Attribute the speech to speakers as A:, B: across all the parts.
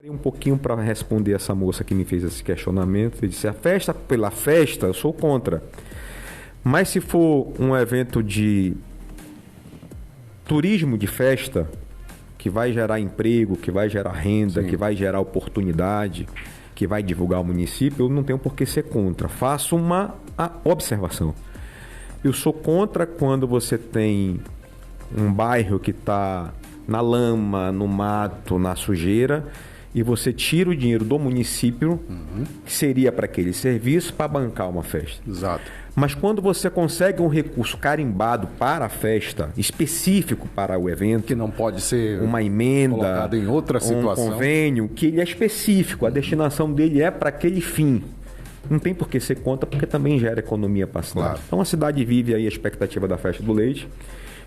A: Um pouquinho para responder essa moça que me fez esse questionamento. Eu disse: a festa pela festa, eu sou contra. Mas se for um evento de turismo de festa, que vai gerar emprego, que vai gerar renda, que vai gerar oportunidade, que vai divulgar o município, eu não tenho por que ser contra. Faço uma observação. Eu sou contra quando você tem um bairro que está na lama, no mato, na sujeira, e você tira o dinheiro do município, que seria para aquele serviço, para bancar uma festa.
B: Exato.
A: Mas quando você consegue um recurso carimbado para a festa, específico para o evento,
B: que não pode ser
A: uma emenda,
B: colocado em outra situação,
A: um convênio, que ele é específico, a destinação dele é para aquele fim. Não tem por que ser contra, porque também gera economia para a cidade. Claro. Então a cidade vive aí a expectativa da Festa do Leite.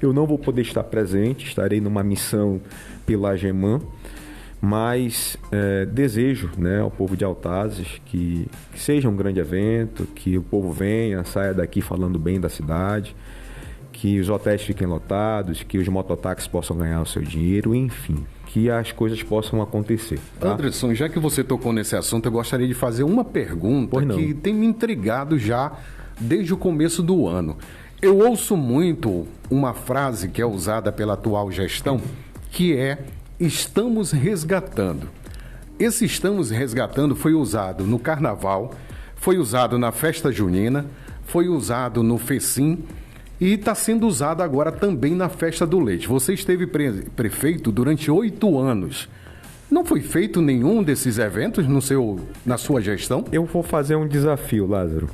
A: Eu não vou poder estar presente, estarei numa missão pela AGEMAN, mas desejo, né, ao povo de Altazes que seja um grande evento, que o povo venha, saia daqui falando bem da cidade, que os hotéis fiquem lotados, que os mototáxis possam ganhar o seu dinheiro, enfim, que as coisas possam acontecer. Tá?
B: Anderson, já que você tocou nesse assunto, eu gostaria de fazer uma pergunta que tem me intrigado já desde o começo do ano. Eu ouço muito uma frase que é usada pela atual gestão, que é: estamos resgatando. Esse estamos resgatando foi usado no Carnaval, foi usado na Festa Junina, foi usado no FECIM e está sendo usado agora também na Festa do Leite. Você esteve prefeito durante 8 anos. Não foi feito nenhum desses eventos na sua gestão?
A: Eu vou fazer um desafio, Lázaro.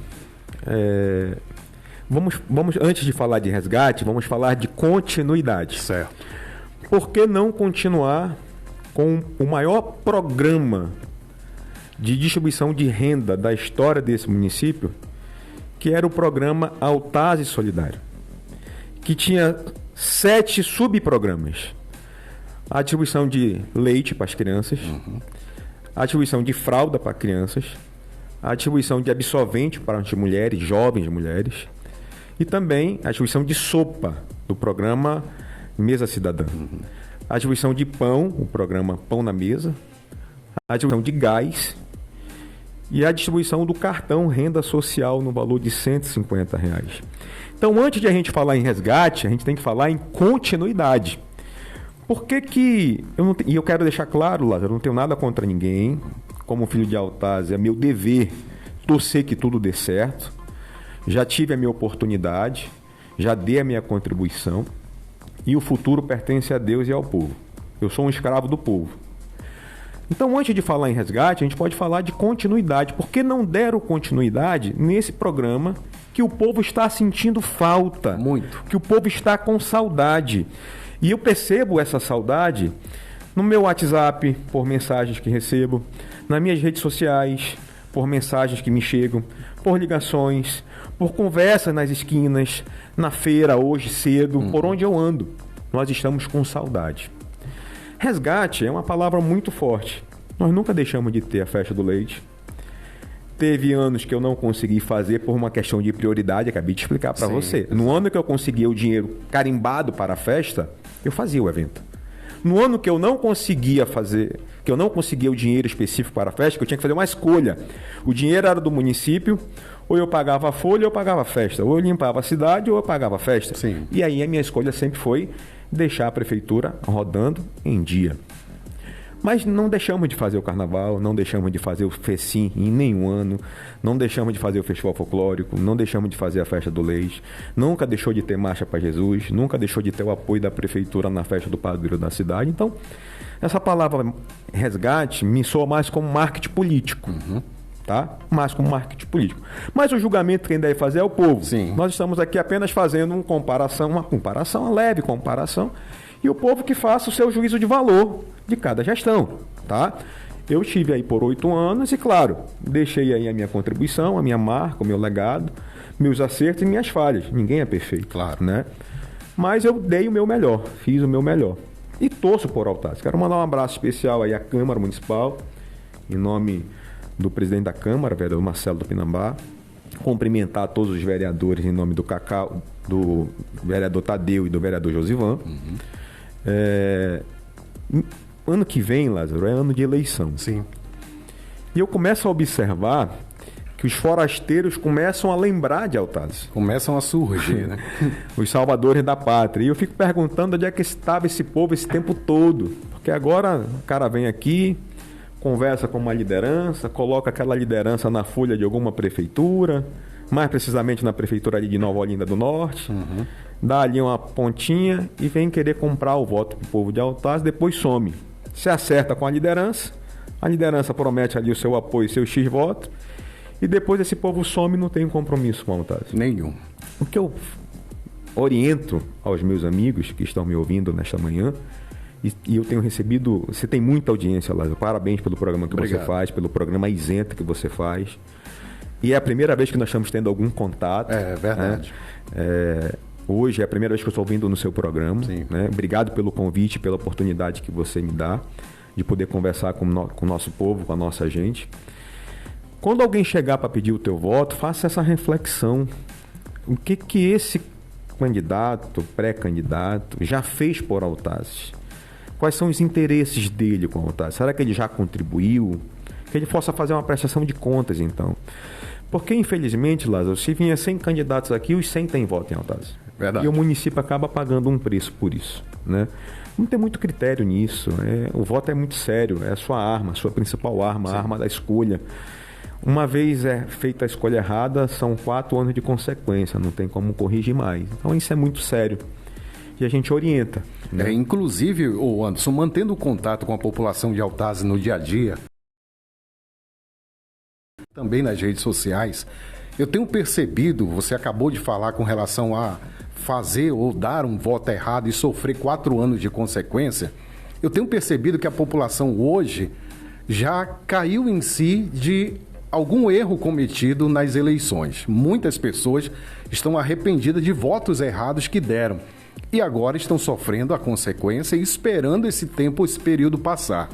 A: Vamos, antes de falar de resgate, vamos falar de continuidade.
B: Certo.
A: Por que não continuar com o maior programa de distribuição de renda da história desse município, que era o programa Altazes Solidário, que tinha 7 subprogramas: a distribuição de leite para as crianças, a distribuição de fralda para crianças, a distribuição de absorvente para as mulheres, jovens mulheres, e também a distribuição de sopa do programa Mesa Cidadã. A distribuição de pão, o programa Pão na Mesa, a distribuição de gás e a distribuição do cartão Renda Social no valor de R$150. Então, antes de a gente falar em resgate, a gente tem que falar em continuidade. Por que e eu quero deixar claro, Lázaro, eu não tenho nada contra ninguém. Como filho de Altazes, é meu dever torcer que tudo dê certo. Já tive a minha oportunidade, já dei a minha contribuição. E o futuro pertence a Deus e ao povo. Eu sou um escravo do povo. Então, antes de falar em resgate, a gente pode falar de continuidade. Por que não deram continuidade nesse programa que o povo está sentindo falta?
B: Muito.
A: Que o povo está com saudade. E eu percebo essa saudade no meu WhatsApp, por mensagens que recebo, nas minhas redes sociais, por mensagens que me chegam, por ligações, por conversas nas esquinas, na feira, hoje cedo, por onde eu ando. Nós estamos com saudade. Resgate é uma palavra muito forte. Nós nunca deixamos de ter a Festa do Leite. Teve anos que eu não consegui fazer por uma questão de prioridade, acabei de explicar para você. No ano que eu conseguia o dinheiro carimbado para a festa, eu fazia o evento. No ano que eu não conseguia fazer, que eu não conseguia o dinheiro específico para a festa, que eu tinha que fazer uma escolha. O dinheiro era do município, ou eu pagava a folha ou eu pagava a festa. Ou eu limpava a cidade ou eu pagava a festa.
B: Sim.
A: E aí a minha escolha sempre foi deixar a prefeitura rodando em dia. Mas não deixamos de fazer o carnaval, não deixamos de fazer o FECIM em nenhum ano, não deixamos de fazer o Festival Folclórico, não deixamos de fazer a Festa do Leite, nunca deixou de ter Marcha para Jesus, nunca deixou de ter o apoio da prefeitura na festa do padroeiro da cidade. Então, essa palavra resgate me soa mais como marketing político. Tá? Mais como marketing político. Mas o julgamento que quem deve fazer é o povo.
B: Sim.
A: Nós estamos aqui apenas fazendo uma comparação, uma leve comparação, e o povo que faça o seu juízo de valor de cada gestão, tá? Eu estive aí por 8 anos e, claro, deixei aí a minha contribuição, a minha marca, o meu legado, meus acertos e minhas falhas. Ninguém é perfeito,
B: claro,
A: né? Mas eu dei o meu melhor, fiz o meu melhor. E torço por Altazes. Quero mandar um abraço especial aí à Câmara Municipal, em nome do presidente da Câmara, vereador Marcelo do Pinambá, cumprimentar todos os vereadores em nome do Cacau, do vereador Tadeu e do vereador Josivan. ano que vem, Lázaro, é ano de eleição.
B: Sim.
A: E eu começo a observar que os forasteiros começam a lembrar de Altazes.
B: Começam a surgir, né?
A: Os salvadores da pátria. E eu fico perguntando onde é que estava esse povo esse tempo todo. Porque agora o cara vem aqui, conversa com uma liderança, coloca aquela liderança na folha de alguma prefeitura, mais precisamente na prefeitura ali de Nova Olinda do Norte, dá ali uma pontinha e vem querer comprar o voto pro povo de Altazes, depois some. Se acerta com a liderança promete ali o seu apoio, seu X voto, e depois esse povo some e não tem compromisso com a Altazes.
B: Nenhum.
A: O que eu oriento aos meus amigos que estão me ouvindo nesta manhã, e eu tenho recebido, você tem muita audiência, Lázaro, parabéns pelo programa que
B: Obrigado.
A: você faz, pelo programa isento que você faz, e é a primeira vez que nós estamos tendo algum contato.
B: É verdade.
A: Né? Hoje é a primeira vez que eu estou ouvindo no seu programa.
B: Sim.
A: Né? Obrigado pelo convite, pela oportunidade que você me dá de poder conversar com o nosso povo, com a nossa gente. Quando alguém chegar para pedir o teu voto, faça essa reflexão. O que esse candidato, pré-candidato, já fez por Altazes? Quais são os interesses dele com Altazes? Será que ele já contribuiu? Que ele possa fazer uma prestação de contas, então. Porque, infelizmente, Lázaro, se vinha 100 candidatos aqui, os 100 têm voto em Altazes.
B: Verdade.
A: E o município acaba pagando um preço por isso, né? Não tem muito critério nisso. O voto é muito sério, é a sua arma, a sua principal arma, a arma da escolha. Uma vez feita a escolha errada, são 4 anos de consequência, não tem como corrigir mais. Então isso é muito sério. E a gente orienta. Né?
B: Inclusive, Anderson, mantendo o contato com a população de Altazes no dia a dia, também nas redes sociais, eu tenho percebido, você acabou de falar com relação a fazer ou dar um voto errado e sofrer 4 anos de consequência, eu tenho percebido que a população hoje já caiu em si de algum erro cometido nas eleições. Muitas pessoas estão arrependidas de votos errados que deram e agora estão sofrendo a consequência e esperando esse tempo, esse período passar.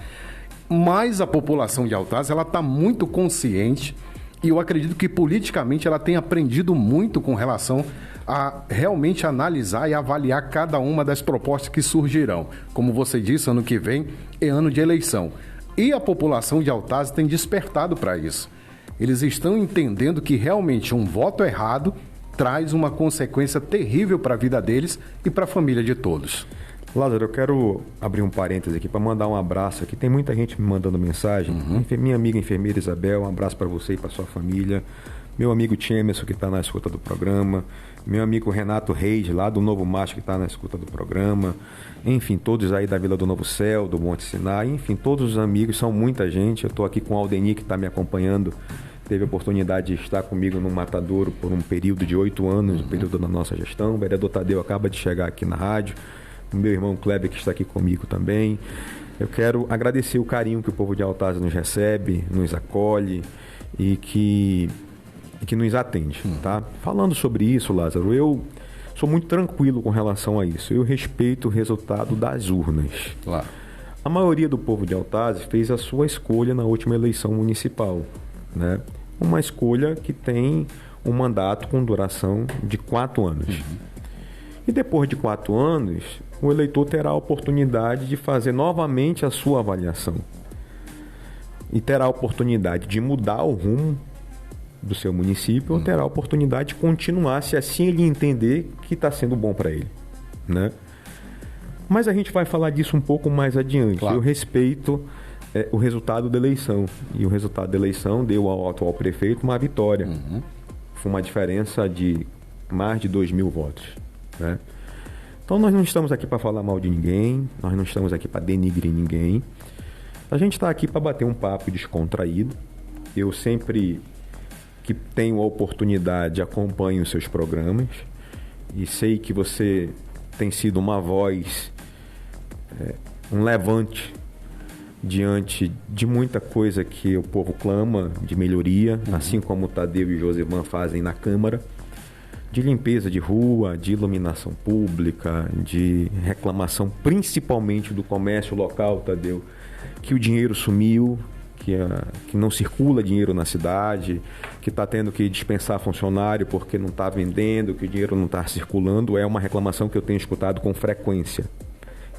B: Mas a população de Altazes, ela está muito consciente e eu acredito que politicamente ela tem aprendido muito com relação a realmente analisar e avaliar cada uma das propostas que surgirão. Como você disse, ano que vem é ano de eleição. E a população de Altazes tem despertado para isso. Eles estão entendendo que realmente um voto errado traz uma consequência terrível para a vida deles e para a família de todos.
A: Lázaro, eu quero abrir um parêntese aqui para mandar um abraço aqui. Tem muita gente me mandando mensagem. Minha amiga enfermeira Isabel, um abraço para você e para sua família. Meu amigo Tiemerson, que está na escuta do programa. Meu amigo Renato Reis, lá do Novo Macho, que está na escuta do programa. Enfim, todos aí da Vila do Novo Céu, do Monte Sinai. Enfim, todos os amigos, são muita gente. Eu estou aqui com o Aldenir, que está me acompanhando. Teve a oportunidade de estar comigo no Matadouro por um período de 8 anos, um período da nossa gestão. O vereador Tadeu acaba de chegar aqui na rádio. O meu irmão Kleber, que está aqui comigo também. Eu quero agradecer o carinho que o povo de Altazes nos recebe, nos acolhe e que nos atende, tá? Falando sobre isso, Lázaro, eu sou muito tranquilo com relação a isso. Eu respeito o resultado das urnas.
B: Claro.
A: A maioria do povo de Altazes fez a sua escolha na última eleição municipal, né? Uma escolha que tem um mandato com duração de 4 anos. E depois de 4 anos, o eleitor terá a oportunidade de fazer novamente a sua avaliação. E terá a oportunidade de mudar o rumo do seu município ou terá a oportunidade de continuar, se assim ele entender que está sendo bom para ele, né? Mas a gente vai falar disso um pouco mais adiante. Claro. Eu respeito o resultado da eleição. E o resultado da eleição deu ao atual prefeito uma vitória. Foi uma diferença de mais de 2.000 votos, né? Então nós não estamos aqui para falar mal de ninguém, nós não estamos aqui para denigrir ninguém. A gente está aqui para bater um papo descontraído. Eu sempre que tenho a oportunidade acompanho os seus programas e sei que você tem sido uma voz, um levante diante de muita coisa que o povo clama de melhoria, assim como o Tadeu e o Josivan fazem na Câmara, de limpeza de rua, de iluminação pública, de reclamação principalmente do comércio local, Tadeu, que o dinheiro sumiu, que não circula dinheiro na cidade, que está tendo que dispensar funcionário porque não está vendendo, que o dinheiro não está circulando. É uma reclamação que eu tenho escutado com frequência.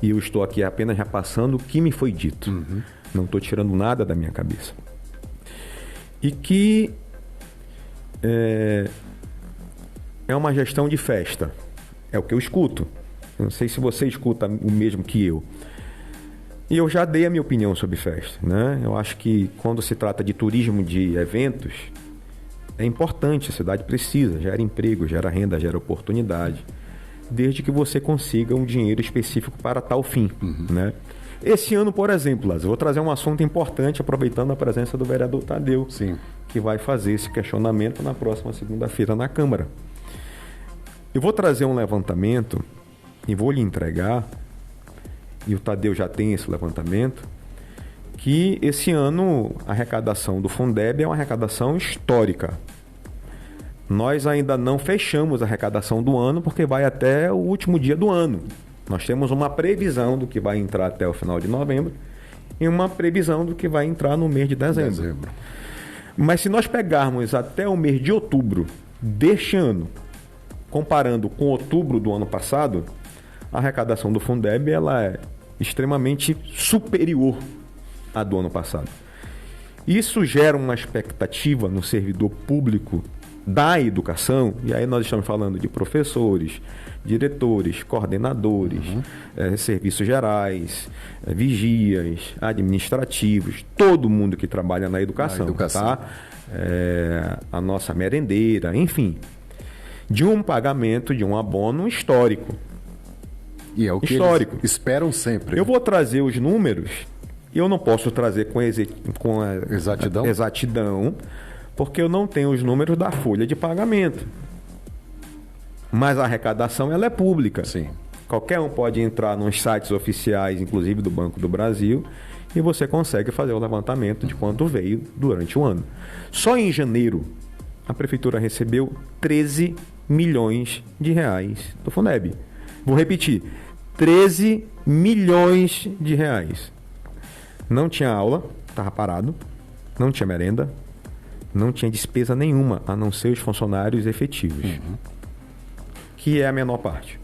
A: E eu estou aqui apenas repassando o que me foi dito. Não estou tirando nada da minha cabeça. E que é uma gestão de festa. É o que eu escuto. Eu não sei se você escuta o mesmo que eu. E eu já dei a minha opinião sobre festa, né? Eu acho que quando se trata de turismo de eventos, é importante, a cidade precisa, gera emprego, gera renda, gera oportunidade, desde que você consiga um dinheiro específico para tal fim, né? Esse ano, por exemplo, Lázaro, eu vou trazer um assunto importante, aproveitando a presença do vereador Tadeu,
B: Sim.
A: que vai fazer esse questionamento na próxima segunda-feira na Câmara. Eu vou trazer um levantamento e vou lhe entregar, e o Tadeu já tem esse levantamento, que esse ano a arrecadação do Fundeb é uma arrecadação histórica. Nós ainda não fechamos a arrecadação do ano, porque vai até o último dia do ano. Nós temos uma previsão do que vai entrar até o final de novembro e uma previsão do que vai entrar no mês de dezembro. Mas se nós pegarmos até o mês de outubro deste ano, comparando com outubro do ano passado, a arrecadação do Fundeb ela é extremamente superior à do ano passado. Isso gera uma expectativa no servidor público da educação, e aí nós estamos falando de professores, diretores, coordenadores, serviços gerais, vigias, administrativos, todo mundo que trabalha na educação. Tá? A nossa merendeira, enfim, de um pagamento, de um abono histórico.
B: E é o que eles esperam sempre.
A: Eu vou trazer os números, e eu não posso trazer com exatidão, porque eu não tenho os números da folha de pagamento. Mas a arrecadação ela é pública.
B: Sim.
A: Qualquer um pode entrar nos sites oficiais, inclusive do Banco do Brasil, e você consegue fazer o levantamento de quanto veio durante o ano. Só em janeiro, a Prefeitura recebeu 13 milhões de reais do Fundeb. Vou repetir, 13 milhões de reais. Não tinha aula, estava parado, não tinha merenda, não tinha despesa nenhuma, a não ser os funcionários efetivos, que é a menor parte.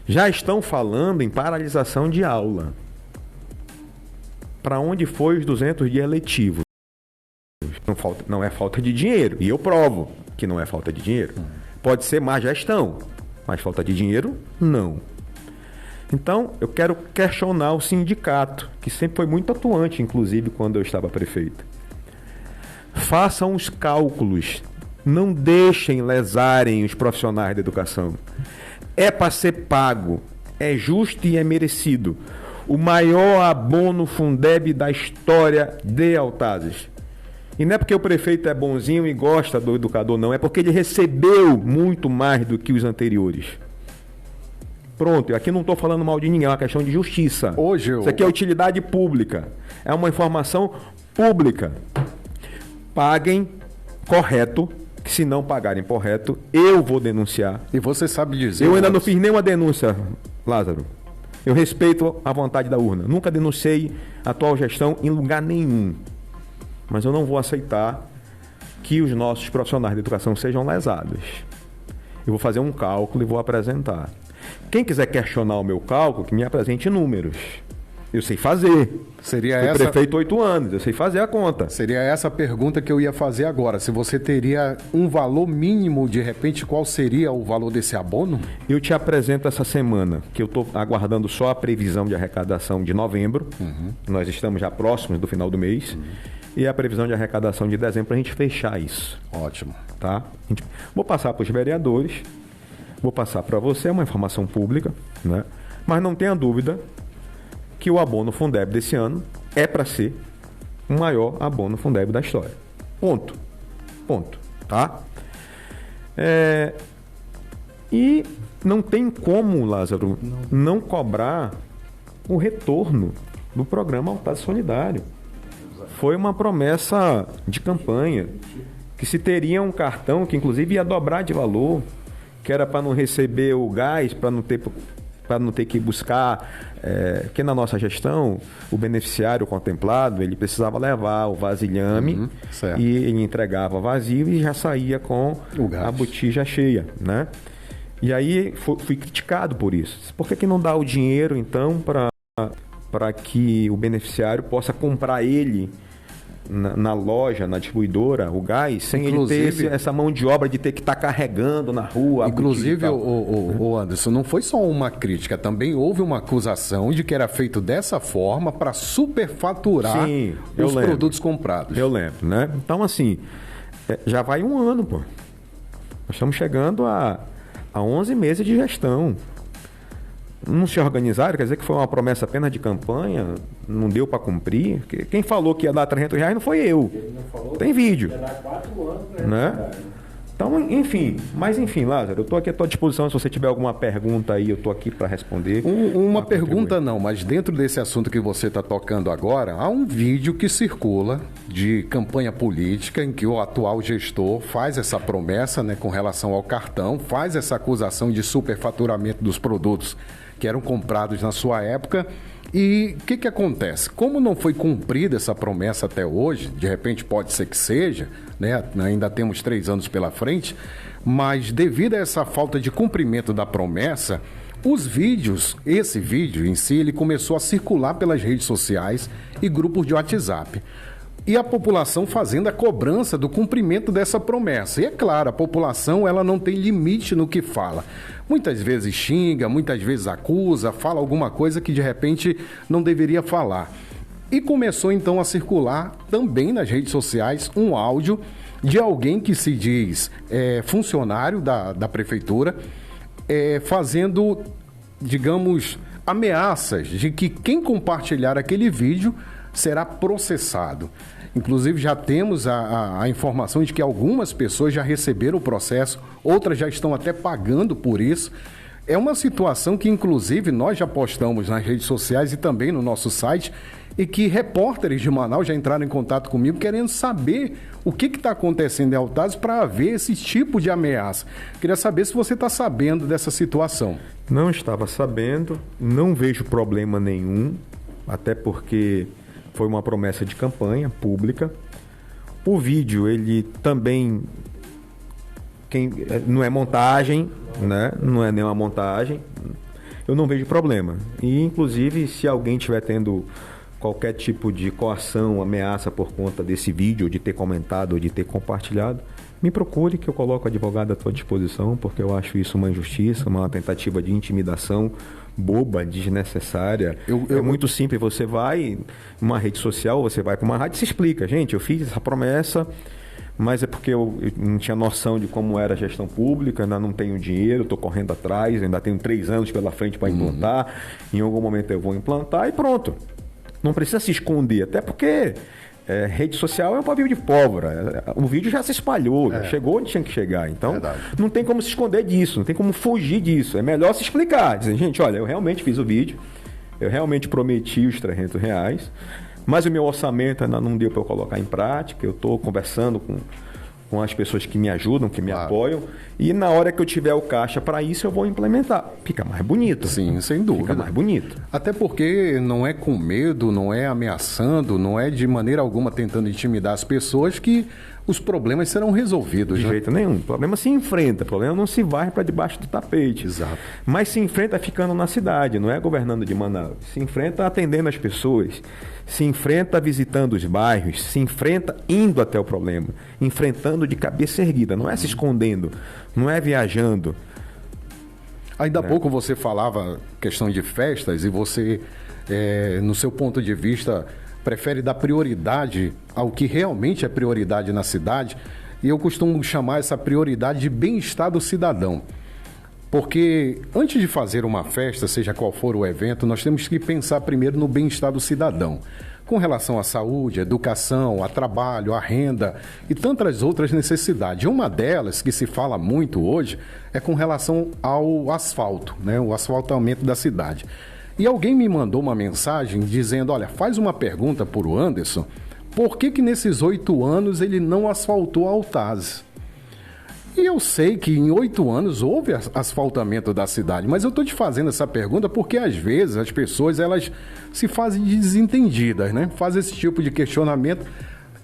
A: Já estão falando em paralisação de aula. Para onde foi os 200 dias letivos? Não é falta de dinheiro, e eu provo que não é falta de dinheiro. Pode ser má gestão, mas falta de dinheiro, não. Então, eu quero questionar o sindicato, que sempre foi muito atuante, inclusive, quando eu estava prefeito. Façam os cálculos, não deixem lesarem os profissionais da educação. É para ser pago, é justo e é merecido. O maior abono Fundeb da história de Altazes. E não é porque o prefeito é bonzinho e gosta do educador, não. É porque ele recebeu muito mais do que os anteriores. Pronto, aqui não estou falando mal de ninguém, é uma questão de justiça. Isso aqui é utilidade pública. É uma informação pública. Paguem correto, que se não pagarem correto, eu vou denunciar.
B: E você sabe dizer...
A: Eu ainda não fiz nenhuma denúncia, Lázaro. Eu respeito a vontade da urna. Nunca denunciei a atual gestão em lugar nenhum. Mas eu não vou aceitar que os nossos profissionais de educação sejam lesados. Eu vou fazer um cálculo e vou apresentar. Quem quiser questionar o meu cálculo, que me apresente números. Eu sei fazer. Fui prefeito 8 anos, eu sei fazer a conta.
B: Seria essa a pergunta que eu ia fazer agora. Se você teria um valor mínimo, de repente, qual seria o valor desse abono?
A: Eu te apresento essa semana, que eu estou aguardando só a previsão de arrecadação de novembro. Nós estamos já próximos do final do mês. E a previsão de arrecadação de dezembro para a gente fechar isso.
B: Ótimo.
A: Tá? Vou passar para os vereadores, vou passar para você, é uma informação pública, né? Mas não tenha dúvida que o abono Fundeb desse ano é para ser o maior abono Fundeb da história. Ponto. Tá? E não tem como, Lázaro, não cobrar o retorno do programa Altazes Solidário. Foi uma promessa de campanha que se teria um cartão que inclusive ia dobrar de valor, que era para não receber o gás, para não ter que buscar, que na nossa gestão o beneficiário contemplado ele precisava levar o vasilhame e ele entregava vazio e já saía com a botija cheia, né? E aí fui criticado por isso. Por que não dá o dinheiro, então, para que o beneficiário possa comprar ele na loja, na distribuidora, o gás, sem inclusive, ele ter essa mão de obra de ter que estar carregando na rua.
B: Inclusive, o Anderson, não foi só uma crítica, também houve uma acusação de que era feito dessa forma para superfaturar os produtos comprados.
A: Eu lembro, né? Então, assim, já vai um ano, pô. Nós estamos chegando a 11 meses de gestão. Não se organizaram, quer dizer que foi uma promessa apenas de campanha, não deu para cumprir. Quem falou que ia dar R$300 não foi eu. Tem vídeo. Ia dar 4 anos, né? Então, enfim, Lázaro, eu estou aqui à tua disposição. Se você tiver alguma pergunta aí, eu estou aqui para responder.
B: Uma pergunta não, mas dentro desse assunto que você está tocando agora, há um vídeo que circula de campanha política em que o atual gestor faz essa promessa, né, com relação ao cartão, faz essa acusação de superfaturamento dos produtos que eram comprados na sua época. E o que acontece? Como não foi cumprida essa promessa até hoje, de repente pode ser que seja, né? Ainda temos 3 anos pela frente, mas devido a essa falta de cumprimento da promessa, esse vídeo em si, ele começou a circular pelas redes sociais e grupos de WhatsApp. E a população fazendo a cobrança do cumprimento dessa promessa. E é claro, a população ela não tem limite no que fala. Muitas vezes xinga, muitas vezes acusa, fala alguma coisa que de repente não deveria falar. E começou então a circular também nas redes sociais um áudio de alguém que se diz funcionário da prefeitura, fazendo, digamos, ameaças de que quem compartilhar aquele vídeo será processado. Inclusive, já temos a informação de que algumas pessoas já receberam o processo, outras já estão até pagando por isso. É uma situação que, inclusive, nós já postamos nas redes sociais e também no nosso site, e que repórteres de Manaus já entraram em contato comigo querendo saber o que está acontecendo em Altazes para haver esse tipo de ameaça. Queria saber se você está sabendo dessa situação.
A: Não estava sabendo, não vejo problema nenhum, até porque foi uma promessa de campanha pública. O vídeo, ele também não é montagem, né? Não é nenhuma montagem. Eu não vejo problema. E, inclusive, se alguém estiver tendo qualquer tipo de coação, ameaça por conta desse vídeo, de ter comentado ou de ter compartilhado, me procure que eu coloco o advogado à tua disposição, porque eu acho isso uma injustiça, uma tentativa de intimidação boba, desnecessária. É muito simples, você vai numa rede social, você vai para uma rádio e se explica. Gente, eu fiz essa promessa, mas é porque eu não tinha noção de como era a gestão pública, ainda não tenho dinheiro, estou correndo atrás, ainda tenho 3 anos pela frente para implantar, em algum momento eu vou implantar e pronto. Não precisa se esconder, até porque rede social é um pavio de pólvora. O vídeo já se espalhou, já chegou onde tinha que chegar. Então, não tem como se esconder disso, não tem como fugir disso. É melhor se explicar. Dizer, gente, olha, eu realmente fiz o vídeo, eu realmente prometi os R$300, mas o meu orçamento ainda não deu para eu colocar em prática. Eu estou conversando com as pessoas que me ajudam, que me apoiam, e na hora que eu tiver o caixa para isso, eu vou implementar. Fica mais bonito.
B: Sim, sem dúvida.
A: Fica mais bonito.
B: Até porque não é com medo, não é ameaçando, não é de maneira alguma tentando intimidar as pessoas que os problemas serão resolvidos.
A: De jeito nenhum. O problema se enfrenta, o problema não se varre para debaixo do tapete.
B: Exato.
A: Mas se enfrenta ficando na cidade, não é governando de Manaus. Se enfrenta atendendo as pessoas, se enfrenta visitando os bairros, se enfrenta indo até o problema, enfrentando de cabeça erguida, não é se escondendo, não é viajando.
B: Ainda há pouco você falava questão de festas e você, no seu ponto de vista, prefere dar prioridade ao que realmente é prioridade na cidade, e eu costumo chamar essa prioridade de bem-estar do cidadão. Porque antes de fazer uma festa, seja qual for o evento, nós temos que pensar primeiro no bem-estar do cidadão, com relação à saúde, à educação, a trabalho, à renda e tantas outras necessidades. Uma delas, que se fala muito hoje, é com relação ao asfalto, né? O asfaltamento da cidade. E alguém me mandou uma mensagem dizendo, olha, faz uma pergunta para o Anderson, por que nesses 8 anos ele não asfaltou Altazes? E eu sei que em 8 anos houve asfaltamento da cidade, mas eu estou te fazendo essa pergunta porque às vezes as pessoas elas se fazem desentendidas, né? Fazem esse tipo de questionamento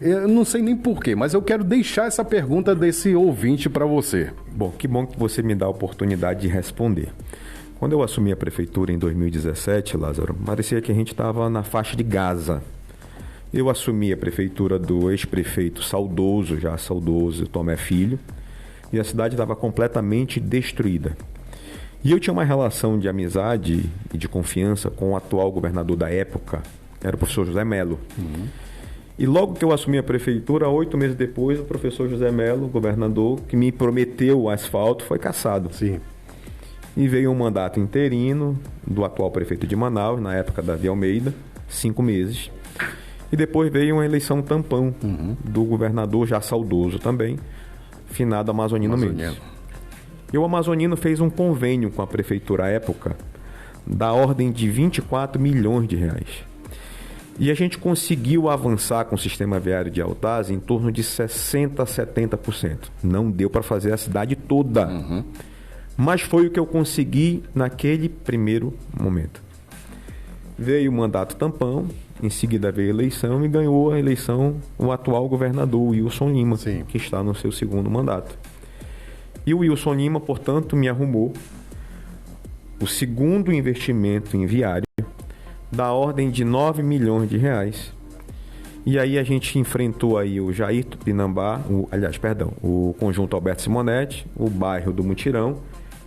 B: Eu não sei nem porquê, mas eu quero deixar essa pergunta desse ouvinte para você.
A: Bom que você me dá a oportunidade de responder. Quando eu assumi a prefeitura em 2017, Lázaro, parecia que a gente estava na faixa de Gaza. Eu assumi a prefeitura do ex-prefeito já saudoso, Tomé Filho, e a cidade estava completamente destruída. E eu tinha uma relação de amizade e de confiança com o atual governador da época, era o professor José Melo. E logo que eu assumi a prefeitura, 8 meses depois, o professor José Melo, governador, que me prometeu o asfalto, foi cassado.
B: Sim.
A: E veio um mandato interino do atual prefeito de Manaus, na época Davi Almeida, 5 meses. E depois veio uma eleição tampão do governador já saudoso também, finado Amazonino Mendes. E o Amazonino fez um convênio com a prefeitura à época, da ordem de 24 milhões de reais. E a gente conseguiu avançar com o sistema viário de Altaz em torno de 60% a 70%. Não deu para fazer a cidade toda. Mas foi o que eu consegui naquele primeiro momento. Veio o mandato tampão, em seguida veio a eleição e ganhou a eleição o atual governador, Wilson Lima,
B: Sim.
A: que está no seu segundo mandato. E o Wilson Lima, portanto, me arrumou o segundo investimento em viário da ordem de 9 milhões de reais. E aí a gente enfrentou aí o Jair Tupinambá, o conjunto Alberto Simonetti, o bairro do Mutirão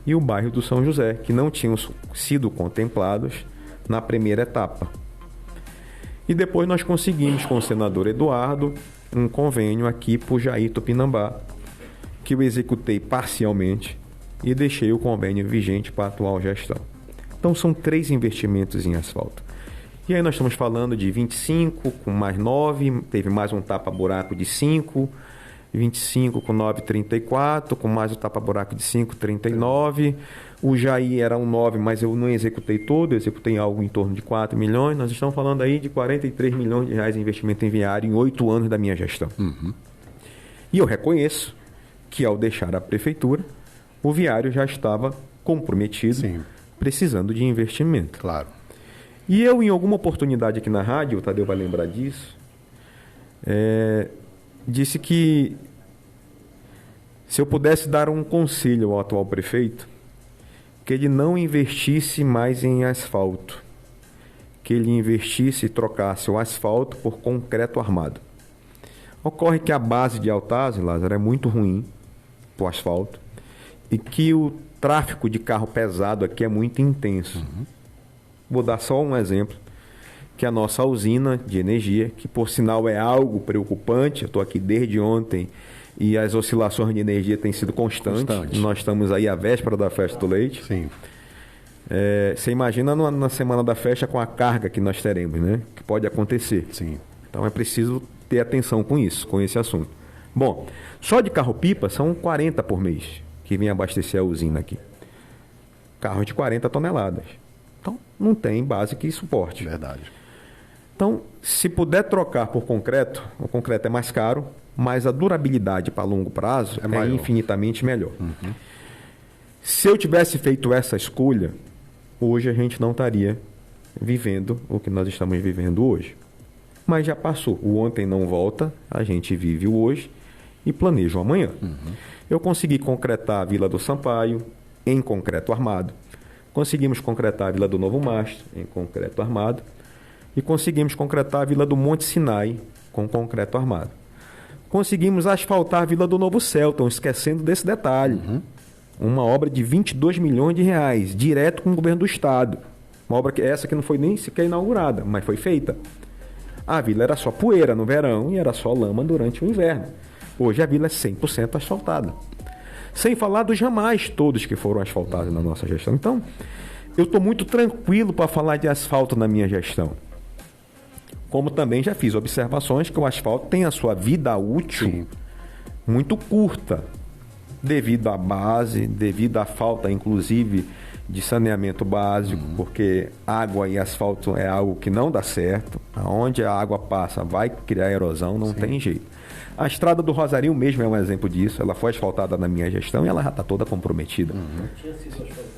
A: e o bairro do São José, que não tinham sido contemplados na primeira etapa. E depois nós conseguimos com o senador Eduardo um convênio aqui para o Jair Tupinambá, que eu executei parcialmente e deixei o convênio vigente para a atual gestão. Então são 3 investimentos em asfalto. E aí nós estamos falando de 25 com mais 9, teve mais um tapa-buraco de 5, 25 com 9, 34, com mais o tapa-buraco de 5, 39. O Jair era um 9, mas eu não executei todo, eu executei algo em torno de 4 milhões. Nós estamos falando aí de 43 milhões de reais de investimento em viário em 8 anos da minha gestão. E eu reconheço que ao deixar a prefeitura, o viário já estava comprometido,
B: Sim.
A: precisando de investimento.
B: Claro.
A: E eu, em alguma oportunidade aqui na rádio, o Tadeu vai lembrar disso, disse que se eu pudesse dar um conselho ao atual prefeito, que ele não investisse mais em asfalto, que ele investisse e trocasse o asfalto por concreto armado. Ocorre que a base de Altaz, Lázaro, é muito ruim para o asfalto e que o tráfego de carro pesado aqui é muito intenso. Vou dar só um exemplo, que a nossa usina de energia, que por sinal é algo preocupante, eu estou aqui desde ontem e as oscilações de energia têm sido constantes. Nós estamos aí à véspera da festa do leite.
B: Sim.
A: Você imagina na semana da festa com a carga que nós teremos, né? Que pode acontecer.
B: Sim.
A: Então é preciso ter atenção com isso, com esse assunto. Bom, só de carro-pipa são 40 por mês que vem abastecer a usina aqui. Carros de 40 toneladas. Então não tem base que suporte.
B: Verdade.
A: Então, se puder trocar por concreto, o concreto é mais caro, mas a durabilidade para longo prazo é infinitamente melhor. Se eu tivesse feito essa escolha, hoje a gente não estaria vivendo o que nós estamos vivendo hoje. Mas já passou. O ontem não volta, a gente vive o hoje e planeja o amanhã. Eu consegui concretar a Vila do Sampaio em concreto armado. Conseguimos concretar a Vila do Novo Mastro em concreto armado. E conseguimos concretar a Vila do Monte Sinai com concreto armado. Conseguimos asfaltar a Vila do Novo Céu, estão esquecendo desse detalhe. Uma obra de 22 milhões de reais, direto com o governo do estado. Uma obra que não foi nem sequer inaugurada, mas foi feita. A vila era só poeira no verão e era só lama durante o inverno. Hoje a vila é 100% asfaltada. Sem falar dos ramais todos que foram asfaltados na nossa gestão. Então, eu estou muito tranquilo para falar de asfalto na minha gestão. Como também já fiz observações que o asfalto tem a sua vida útil muito curta, devido à base, devido à falta, inclusive, de saneamento básico, porque água e asfalto é algo que não dá certo. Aonde a água passa vai criar erosão, não tem jeito. A estrada do Rosario mesmo é um exemplo disso. Ela foi asfaltada na minha gestão e ela já está toda comprometida.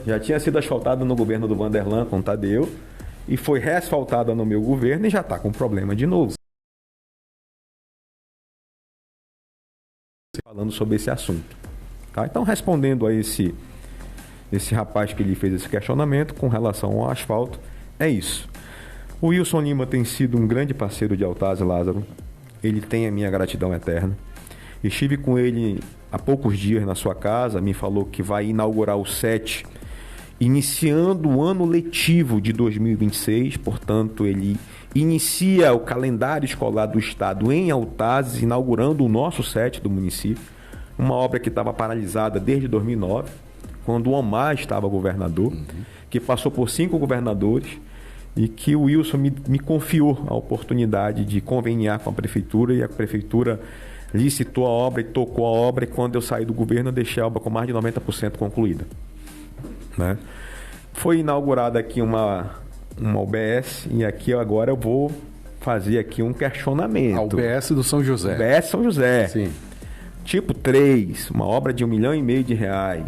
A: Já tinha sido asfaltada no governo do Vanderlan com o Tadeu e foi reasfaltada no meu governo e já está com problema de novo. falando sobre esse assunto. Tá? Então, respondendo a esse rapaz que lhe fez esse questionamento com relação ao asfalto, é isso. O Wilson Lima tem sido um grande parceiro de Altazes, Lázaro. Ele tem a minha gratidão eterna. Estive com ele há poucos dias na sua casa, me falou que vai inaugurar o SET, iniciando o ano letivo de 2026, portanto, ele inicia o calendário escolar do Estado em Altazes, inaugurando o nosso SET do município, uma obra que estava paralisada desde 2009, quando o Omar estava governador, que passou por 5 governadores, e que o Wilson me confiou a oportunidade de conveniar com a prefeitura, e a prefeitura licitou a obra e tocou a obra, e quando eu saí do governo eu deixei a obra com mais de 90% concluída. Né? Foi inaugurada aqui uma UBS, e aqui agora eu vou fazer aqui um questionamento.
B: A UBS do São José.
A: UBS São José.
B: Sim.
A: Tipo 3, uma obra de R$1,5 milhão.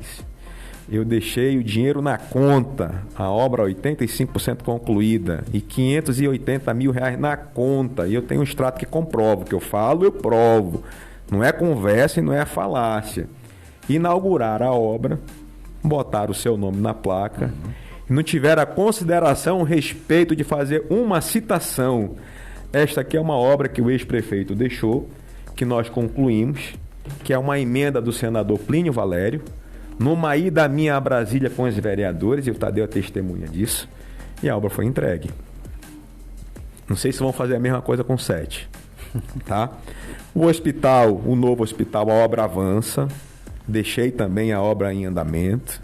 A: Eu deixei o dinheiro na conta, a obra 85% concluída, e R$580 mil na conta. E eu tenho um extrato que comprova, o que eu falo, eu provo. Não é conversa e não é falácia. Inaugurar a obra, botar o seu nome na placa, e não tiver a consideração, o respeito de fazer uma citação. Esta aqui é uma obra que o ex-prefeito deixou, que nós concluímos, que é uma emenda do senador Plínio Valério, numa ida minha a Brasília com os vereadores, e o Tadeu é testemunha disso, e a obra foi entregue. Não sei se vão fazer a mesma coisa com o SET. Tá? O hospital, o novo hospital, a obra avança. Deixei também a obra em andamento.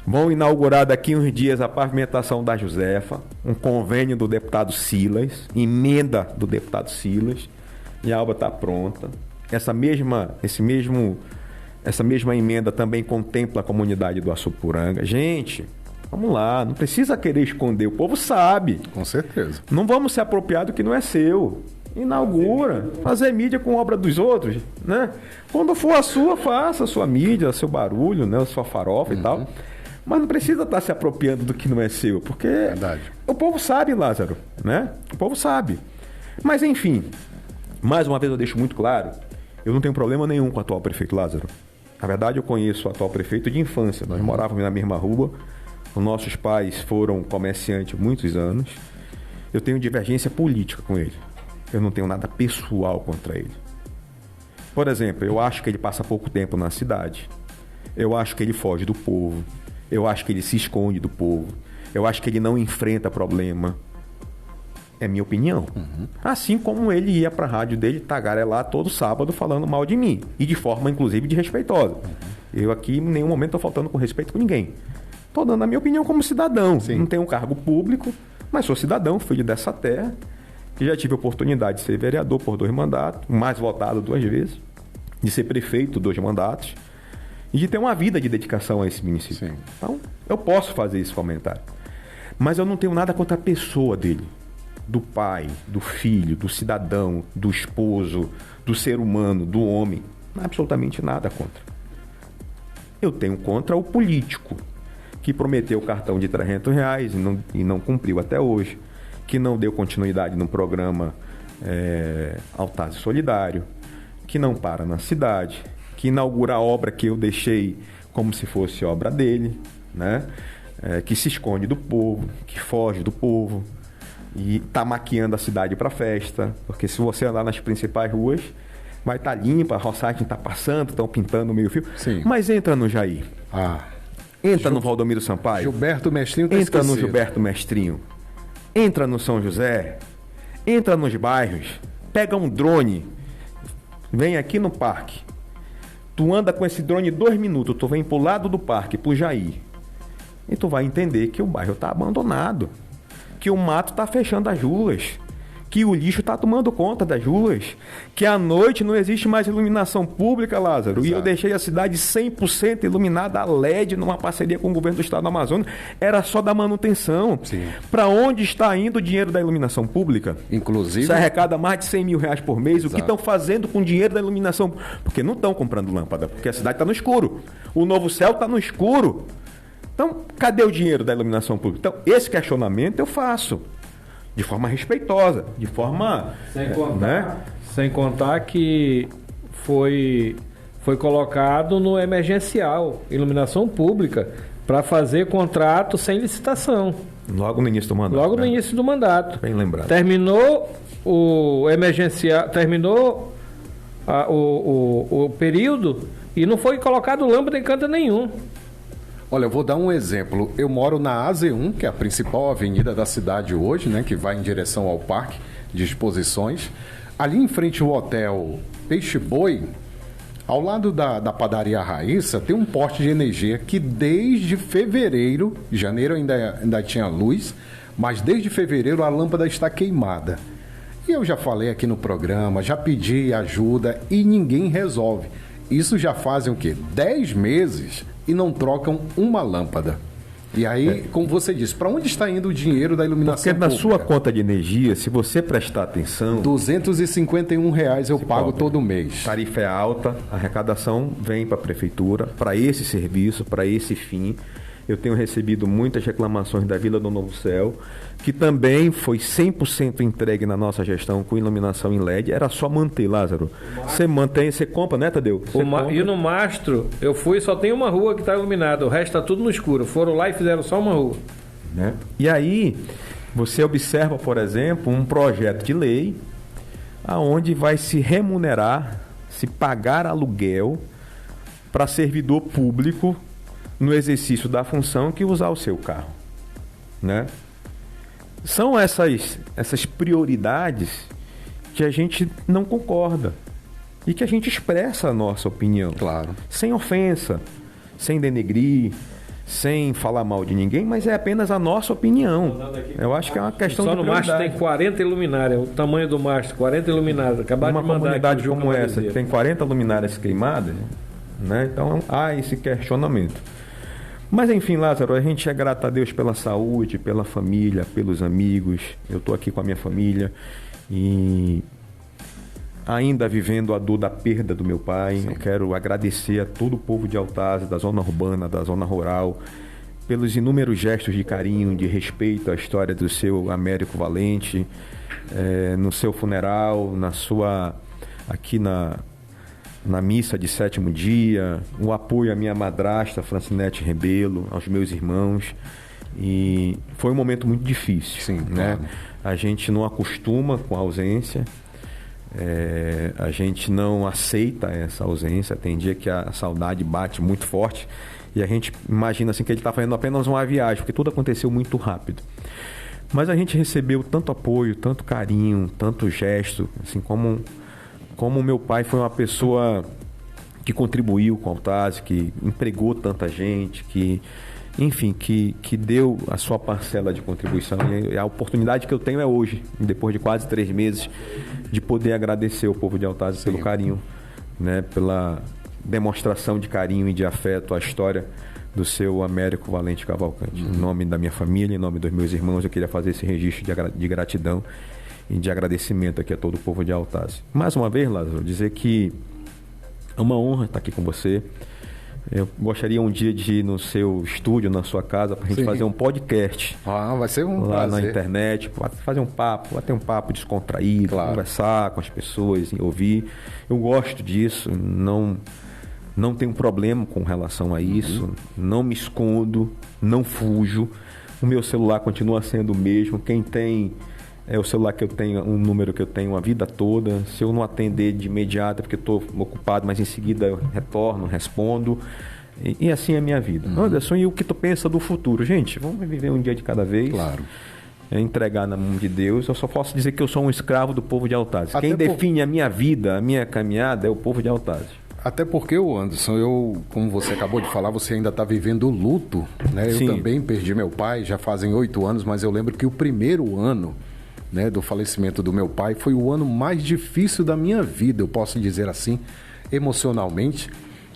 A: Vão inaugurar daqui uns dias a pavimentação da Josefa, um convênio do deputado Silas, emenda do deputado Silas, e a obra está pronta. Essa mesma emenda também contempla a comunidade do Açupuranga. Gente, vamos lá, não precisa querer esconder, o povo sabe.
B: Com certeza.
A: Não vamos se apropriar do que não é seu. Inaugura, fazer mídia com obra dos outros, né? Quando for a sua, faça a sua mídia, seu barulho, né? A sua farofa e tal. Mas não precisa estar se apropriando do que não é seu, porque
B: verdade.
A: O povo sabe, Lázaro, né? O povo sabe. Mas enfim, mais uma vez eu deixo muito claro, eu não tenho problema nenhum com o atual prefeito Lázaro. Na verdade, eu conheço o atual prefeito de infância. Nós morávamos na mesma rua. Os nossos pais foram comerciantes há muitos anos. Eu tenho divergência política com ele. Eu não tenho nada pessoal contra ele. Por exemplo, eu acho que ele passa pouco tempo na cidade. Eu acho que ele foge do povo. Eu acho que ele se esconde do povo. Eu acho que ele não enfrenta problema. É minha opinião. Assim como ele ia para a rádio dele tagarelar todo sábado falando mal de mim. E de forma, inclusive, desrespeitosa. Eu aqui, em nenhum momento, estou faltando com respeito com ninguém. Estou dando a minha opinião como cidadão. Sim. Não tenho um cargo público, mas sou cidadão, filho dessa terra. Que já tive a oportunidade de ser vereador por 2 mandatos, mais votado 2 vezes. De ser prefeito 2 mandatos. E de ter uma vida de dedicação a esse município. Sim. Então, eu posso fazer esse comentário. Mas eu não tenho nada contra a pessoa dele. Do pai, do filho, do cidadão, do esposo, do ser humano, do homem. Absolutamente nada contra. Eu tenho contra o político, que prometeu o cartão de R$300 e não cumpriu até hoje, que não deu continuidade no programa Altazes Solidário, que não para na cidade, que inaugura a obra que eu deixei como se fosse obra dele, né? Que se esconde do povo, que foge do povo, e está maquiando a cidade para festa, porque se você andar nas principais ruas, vai estar limpa, a roçagem está passando, estão pintando meio fio.
B: Sim.
A: Mas entra no Jair. Entra no Valdomiro Sampaio.
B: Gilberto Mestrinho tá
A: entra
B: esquecido.
A: No Gilberto Mestrinho. Entra no São José. Entra nos bairros. Pega um drone. Vem aqui no parque. Tu anda com esse drone 2 minutos. Tu vem pro lado do parque, pro Jair. E tu vai entender que o bairro está abandonado. Que o mato está fechando as ruas. Que o lixo está tomando conta das ruas. Que à noite não existe mais iluminação pública, Lázaro. Exato. E eu deixei a cidade 100% iluminada a LED numa parceria com o governo do estado do Amazonas. Era só da manutenção. Para onde está indo o dinheiro da iluminação pública?
B: Inclusive...
A: Isso arrecada mais de R$100 mil por mês. Exato. O que estão fazendo com o dinheiro da iluminação? Porque não estão comprando lâmpada, porque a cidade está no escuro. O Novo Céu está no escuro. Então, cadê o dinheiro da iluminação pública? Então, esse questionamento eu faço. De forma respeitosa, de forma...
C: Sem contar que foi foi colocado no emergencial, iluminação pública, para fazer contrato sem licitação.
A: Logo no início do mandato.
C: Logo no início do mandato.
A: Bem lembrado.
C: Terminou o emergencial, terminou o período e não foi colocado lâmpada em canto nenhum.
B: Olha, eu vou dar um exemplo. Eu moro na AZ1, que é a principal avenida da cidade hoje, né, que vai em direção ao parque de exposições. Ali em frente ao hotel Peixe Boi, ao lado da padaria Raíssa, tem um poste de energia que desde fevereiro, janeiro ainda tinha luz, mas desde fevereiro a lâmpada está queimada. E eu já falei aqui no programa, já pedi ajuda e ninguém resolve. Isso já fazem o quê? 10 meses e não trocam uma lâmpada. E aí, como você disse, para onde está indo o dinheiro da iluminação
A: pública? Porque na
B: pública?
A: sua conta de energia, se você prestar atenção...
B: R$251 eu pago todo mês.
A: Tarifa é alta, a arrecadação vem para a prefeitura, para esse serviço, para esse fim. Eu tenho recebido muitas reclamações da Vila do Novo Céu, que também foi 100% entregue na nossa gestão com iluminação em LED. Era só manter, Lázaro. Você mantém, você compra, né, Tadeu?
C: E no Mastro, eu fui, só tem uma rua que está iluminada, o resto está tudo no escuro. Foram lá e fizeram só uma rua.
A: Né? E aí, você observa, por exemplo, um projeto de lei aonde vai se remunerar, se pagar aluguel para servidor público no exercício da função que usar o seu carro, né? São essas prioridades que a gente não concorda e que a gente expressa a nossa opinião,
B: claro, sem
A: ofensa, sem denegrir, sem falar mal de ninguém, mas é apenas a nossa opinião. Eu acho que é uma questão de prioridade.
C: Só no mastro tem 40 luminárias, o tamanho do mastro, 40 luminárias. Acabaram de mandar.
A: Uma comunidade como essa, que tem 40 luminárias queimadas, né? Então há esse questionamento. Mas enfim, Lázaro, a gente é grato a Deus pela saúde, pela família, pelos amigos. Eu estou aqui com a minha família e ainda vivendo a dor da perda do meu pai. Sim. Eu quero agradecer a todo o povo de Altazes, da zona urbana, da zona rural, pelos inúmeros gestos de carinho, de respeito à história do seu Américo Valente, no seu funeral, aqui na missa de 7º dia, o apoio à minha madrasta, Francinete Rebelo, aos meus irmãos. E foi um momento muito difícil.
B: Sim,
A: né?
B: Claro.
A: A gente não acostuma com a ausência, a gente não aceita essa ausência. Tem dia que a saudade bate muito forte e a gente imagina assim, que ele está fazendo apenas uma viagem, porque tudo aconteceu muito rápido. Mas a gente recebeu tanto apoio, tanto carinho, tanto gesto, assim como o meu pai foi uma pessoa que contribuiu com a Altazes, que empregou tanta gente, que deu a sua parcela de contribuição. E a oportunidade que eu tenho é hoje, depois de quase 3 meses, de poder agradecer ao povo de Altazes pelo carinho, né, pela demonstração de carinho e de afeto à história do seu Américo Valente Cavalcante. Em nome da minha família, em nome dos meus irmãos, eu queria fazer esse registro de gratidão e de agradecimento aqui a todo o povo de Altazes. Mais uma vez, Lázaro, dizer que é uma honra estar aqui com você. Eu gostaria um dia de ir no seu estúdio, na sua casa, para a gente fazer um podcast.
B: Vai ser um
A: lá
B: prazer.
A: Na internet, fazer um papo, bater um papo descontraído, claro, conversar com as pessoas, ouvir. Eu gosto disso, não tenho problema com relação a isso, não me escondo, não fujo. O meu celular continua sendo o mesmo. Quem tem o celular que eu tenho, um número que eu tenho a vida toda. Se eu não atender de imediato é porque estou ocupado, mas em seguida eu retorno, respondo. E assim é a minha vida. Anderson, e o que tu pensa do futuro? Gente, vamos viver um dia de cada vez.
B: Claro.
A: Entregar na mão de Deus. Eu só posso dizer que eu sou um escravo do povo de Altazes. Quem define a minha vida, a minha caminhada, é o povo de Altazes.
B: Até porque, Anderson, como você acabou de falar, você ainda está vivendo o luto, né? Eu também perdi meu pai, já fazem 8 anos, mas eu lembro que o primeiro ano, né, do falecimento do meu pai foi o ano mais difícil da minha vida, eu posso dizer assim, emocionalmente.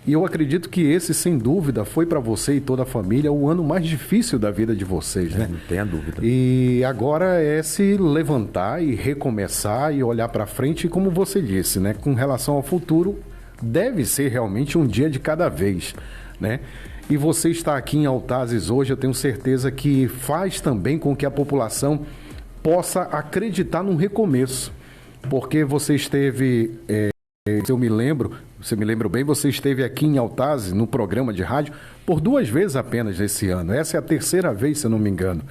B: E eu acredito que esse, sem dúvida, foi para você e toda a família o ano mais difícil da vida de vocês, né?
A: Não tenha dúvida.
B: E agora é se levantar e recomeçar e olhar para frente, e como você disse, né, com relação ao futuro, deve ser realmente um dia de cada vez, né? E você está aqui em Altazes hoje, eu tenho certeza que faz também com que a população possa acreditar num recomeço, porque você esteve Se eu me lembro, você me lembra bem, você esteve aqui em Altazes, no programa de rádio, por 2 vezes apenas nesse ano. Essa é a 3ª vez, se eu não me engano.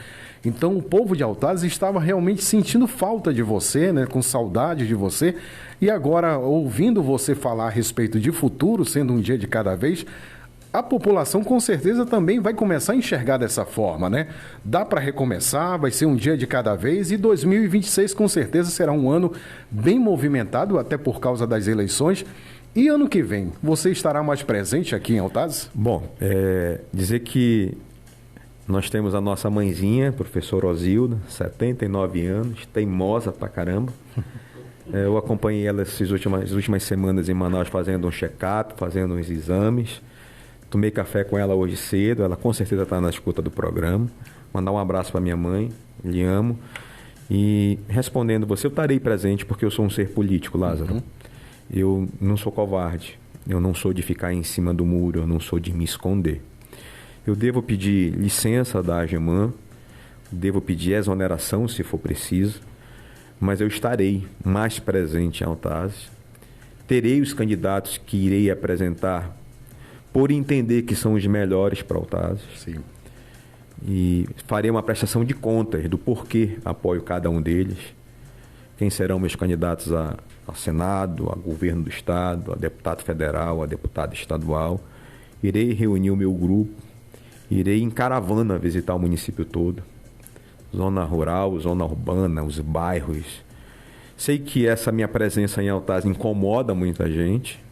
B: Então, o povo de Altazes estava realmente sentindo falta de você, né, com saudade de você. E agora, ouvindo você falar a respeito de futuro, sendo um dia de cada vez, a população com certeza também vai começar a enxergar dessa forma, né? Dá para recomeçar, vai ser um dia de cada vez e 2026 com certeza será um ano bem movimentado, até por causa das eleições. E ano que vem, você estará mais presente aqui em Altazes?
A: Bom, dizer que nós temos a nossa mãezinha, professora Osilda, 79 anos, teimosa pra caramba. Eu acompanhei ela as últimas semanas em Manaus fazendo um check-up, fazendo uns exames. Tomei café com ela hoje cedo, ela com certeza está na escuta do programa. Mandar um abraço para minha mãe, lhe amo. E respondendo você, eu estarei presente porque eu sou um ser político, Lázaro. Uhum. Eu não sou covarde, eu não sou de ficar em cima do muro, eu não sou de me esconder. Eu devo pedir licença da AGEMAN, devo pedir exoneração se for preciso, mas eu estarei mais presente em Altazes. Terei os candidatos que irei apresentar por entender que são os melhores para Altazes.
B: Sim.
A: E farei uma prestação de contas do porquê apoio cada um deles. Quem serão meus candidatos ao Senado, a governo do Estado, a deputado federal, a deputado estadual. Irei reunir o meu grupo, irei em caravana visitar o município todo. Zona rural, zona urbana, os bairros. Sei que essa minha presença em Altazes incomoda muita gente,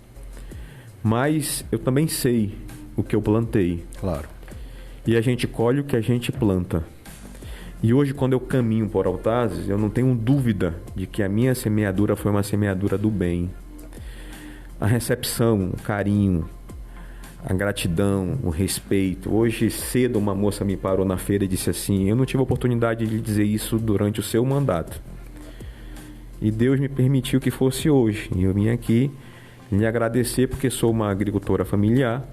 A: mas eu também sei o que eu plantei.
B: Claro.
A: E a gente colhe o que a gente planta. E hoje, quando eu caminho por Altazes, eu não tenho dúvida de que a minha semeadura foi uma semeadura do bem. A recepção, o carinho, a gratidão, o respeito. Hoje cedo uma moça me parou na feira e disse assim: eu não tive a oportunidade de dizer isso durante o seu mandato. E Deus me permitiu que fosse hoje. E eu vim aqui lhe agradecer porque sou uma agricultora familiar.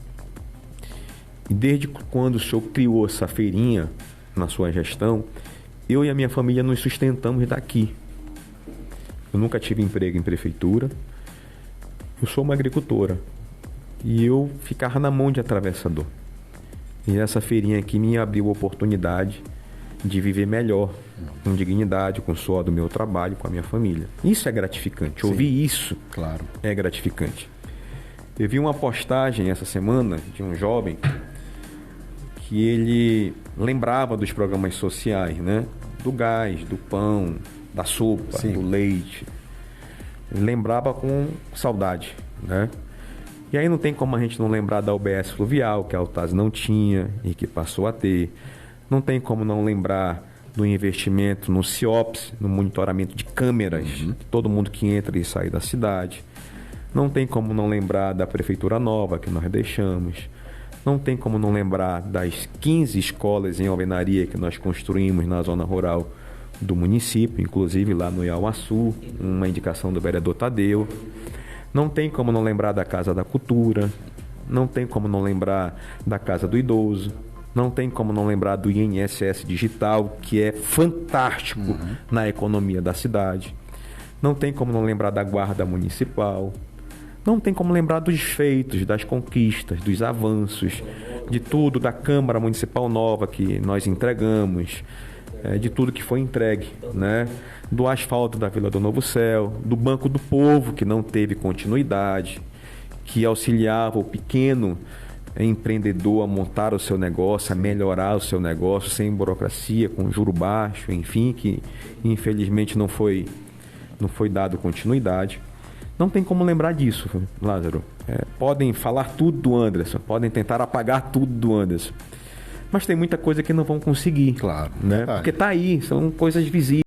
A: E desde quando o senhor criou essa feirinha na sua gestão, eu e a minha família nos sustentamos daqui. Eu nunca tive emprego em prefeitura. Eu sou uma agricultora. E eu ficava na mão de atravessador. E essa feirinha aqui me abriu a oportunidade de viver melhor, com dignidade, com o suor do meu trabalho, com a minha família. Isso é gratificante.
B: Sim,
A: ouvir isso,
B: claro,
A: é gratificante. Eu vi uma postagem essa semana de um jovem que ele lembrava dos programas sociais, né? Do gás, do pão, da sopa, sim, do leite. Ele lembrava com saudade, né? E aí não tem como a gente não lembrar da UBS Fluvial, que a Altazes não tinha e que passou a ter. Não tem como não lembrar do investimento no CIOPS, no monitoramento de câmeras, de todo mundo que entra e sai da cidade. Não tem como não lembrar da Prefeitura Nova, que nós deixamos. Não tem como não lembrar das 15 escolas em alvenaria que nós construímos na zona rural do município, inclusive lá no Iauaçu, uma indicação do vereador Tadeu. Não tem como não lembrar da Casa da Cultura, não tem como não lembrar da Casa do Idoso, não tem como não lembrar do INSS digital, que é fantástico na economia da cidade. Não tem como não lembrar da Guarda Municipal. Não tem como lembrar dos feitos, das conquistas, dos avanços, de tudo, da Câmara Municipal nova que nós entregamos, de tudo que foi entregue, né? Do asfalto da Vila do Novo Céu, do Banco do Povo, que não teve continuidade, que auxiliava o pequeno empreendedor a montar o seu negócio, a melhorar o seu negócio, sem burocracia, com juro baixo, enfim, que infelizmente não foi dado continuidade. Não tem como lembrar disso, Lázaro. Podem falar tudo do Anderson, podem tentar apagar tudo do Anderson, mas tem muita coisa que não vão conseguir.
B: Claro.
A: Né? Porque está aí, são coisas visíveis.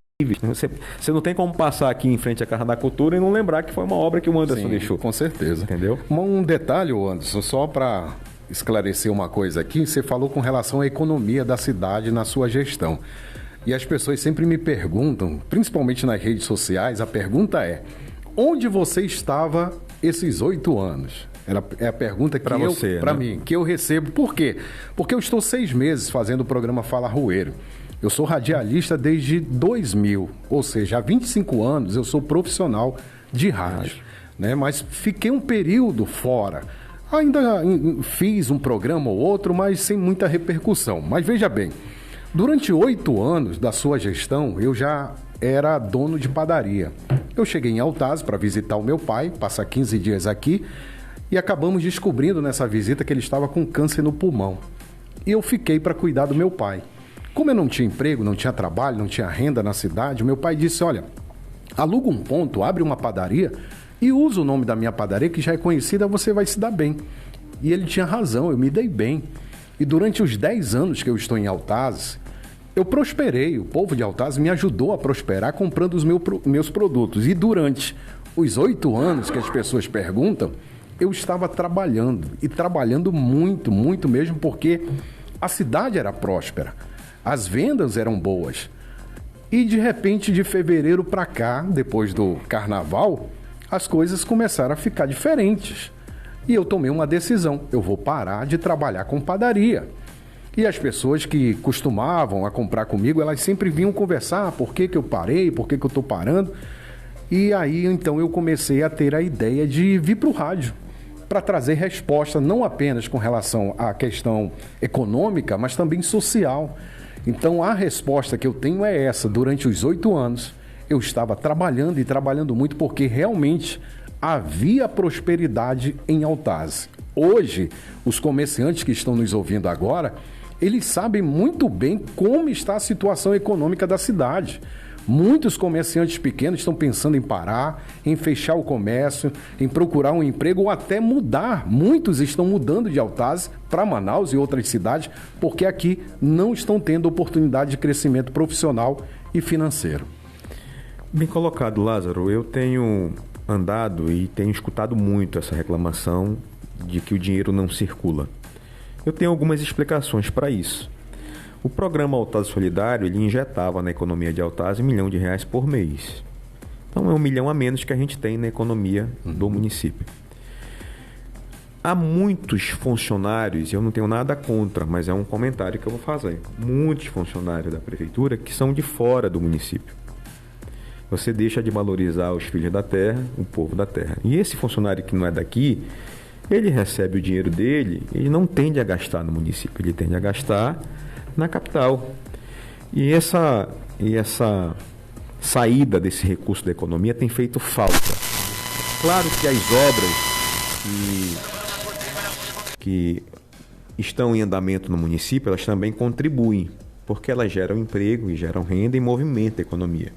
A: Você não tem como passar aqui em frente à Casa da Cultura e não lembrar que foi uma obra que o Anderson deixou.
B: Com certeza.
A: Entendeu?
B: Um detalhe, Anderson, só para esclarecer uma coisa aqui, você falou com relação à economia da cidade na sua gestão. E as pessoas sempre me perguntam, principalmente nas redes sociais, a pergunta é: onde você estava esses 8 anos? É a pergunta que para mim, que eu recebo. Por quê? Porque eu estou 6 meses fazendo o programa Fala Arrueiro. Eu sou radialista desde 2000, ou seja, há 25 anos eu sou profissional de rádio. né? Mas fiquei um período fora. Ainda fiz um programa ou outro, mas sem muita repercussão. Mas veja bem, durante 8 anos da sua gestão, eu já era dono de padaria. Eu cheguei em Altaz para visitar o meu pai, passar 15 dias aqui, e acabamos descobrindo nessa visita que ele estava com câncer no pulmão. E eu fiquei para cuidar do meu pai. Como eu não tinha emprego, não tinha trabalho, não tinha renda na cidade, o meu pai disse, olha, aluga um ponto, abre uma padaria e usa o nome da minha padaria, que já é conhecida, você vai se dar bem. E ele tinha razão, eu me dei bem. E durante os 10 anos que eu estou em Altaz, eu prosperei. O povo de Altaz me ajudou a prosperar comprando os meus produtos. E durante os 8 anos que as pessoas perguntam, eu estava trabalhando. E trabalhando muito, muito mesmo, porque a cidade era próspera. As vendas eram boas. E de repente, de fevereiro para cá, depois do carnaval, as coisas começaram a ficar diferentes. E eu tomei uma decisão, eu vou parar de trabalhar com padaria. E as pessoas que costumavam a comprar comigo, elas sempre vinham conversar, por que eu parei, por que eu estou parando. E aí, então, eu comecei a ter a ideia de vir para o rádio, para trazer resposta, não apenas com relação à questão econômica, mas também social. Então, a resposta que eu tenho é essa, durante os 8 anos, eu estava trabalhando e trabalhando muito porque realmente havia prosperidade em Altaz. Hoje, os comerciantes que estão nos ouvindo agora, eles sabem muito bem como está a situação econômica da cidade. Muitos comerciantes pequenos estão pensando em parar, em fechar o comércio, em procurar um emprego ou até mudar. Muitos estão mudando de Altaz para Manaus e outras cidades porque aqui não estão tendo oportunidade de crescimento profissional e financeiro.
A: Bem colocado, Lázaro. Eu tenho andado e tenho escutado muito essa reclamação de que o dinheiro não circula. Eu tenho algumas explicações para isso. O programa Altaz Solidário, ele injetava na economia de Altaz R$1 milhão por mês. Então é R$1 milhão a menos que a gente tem na economia do município. Há muitos funcionários, eu não tenho nada contra, mas é um comentário que eu vou fazer. Muitos funcionários da prefeitura que são de fora do município. Você deixa de valorizar os filhos da terra, o povo da terra. E esse funcionário que não é daqui, ele recebe o dinheiro dele, ele não tende a gastar no município, ele tende a gastar na capital. E essa saída desse recurso da economia tem feito falta. Claro que as obras que estão em andamento no município, elas também contribuem, porque elas geram emprego e geram renda e movimentam a economia.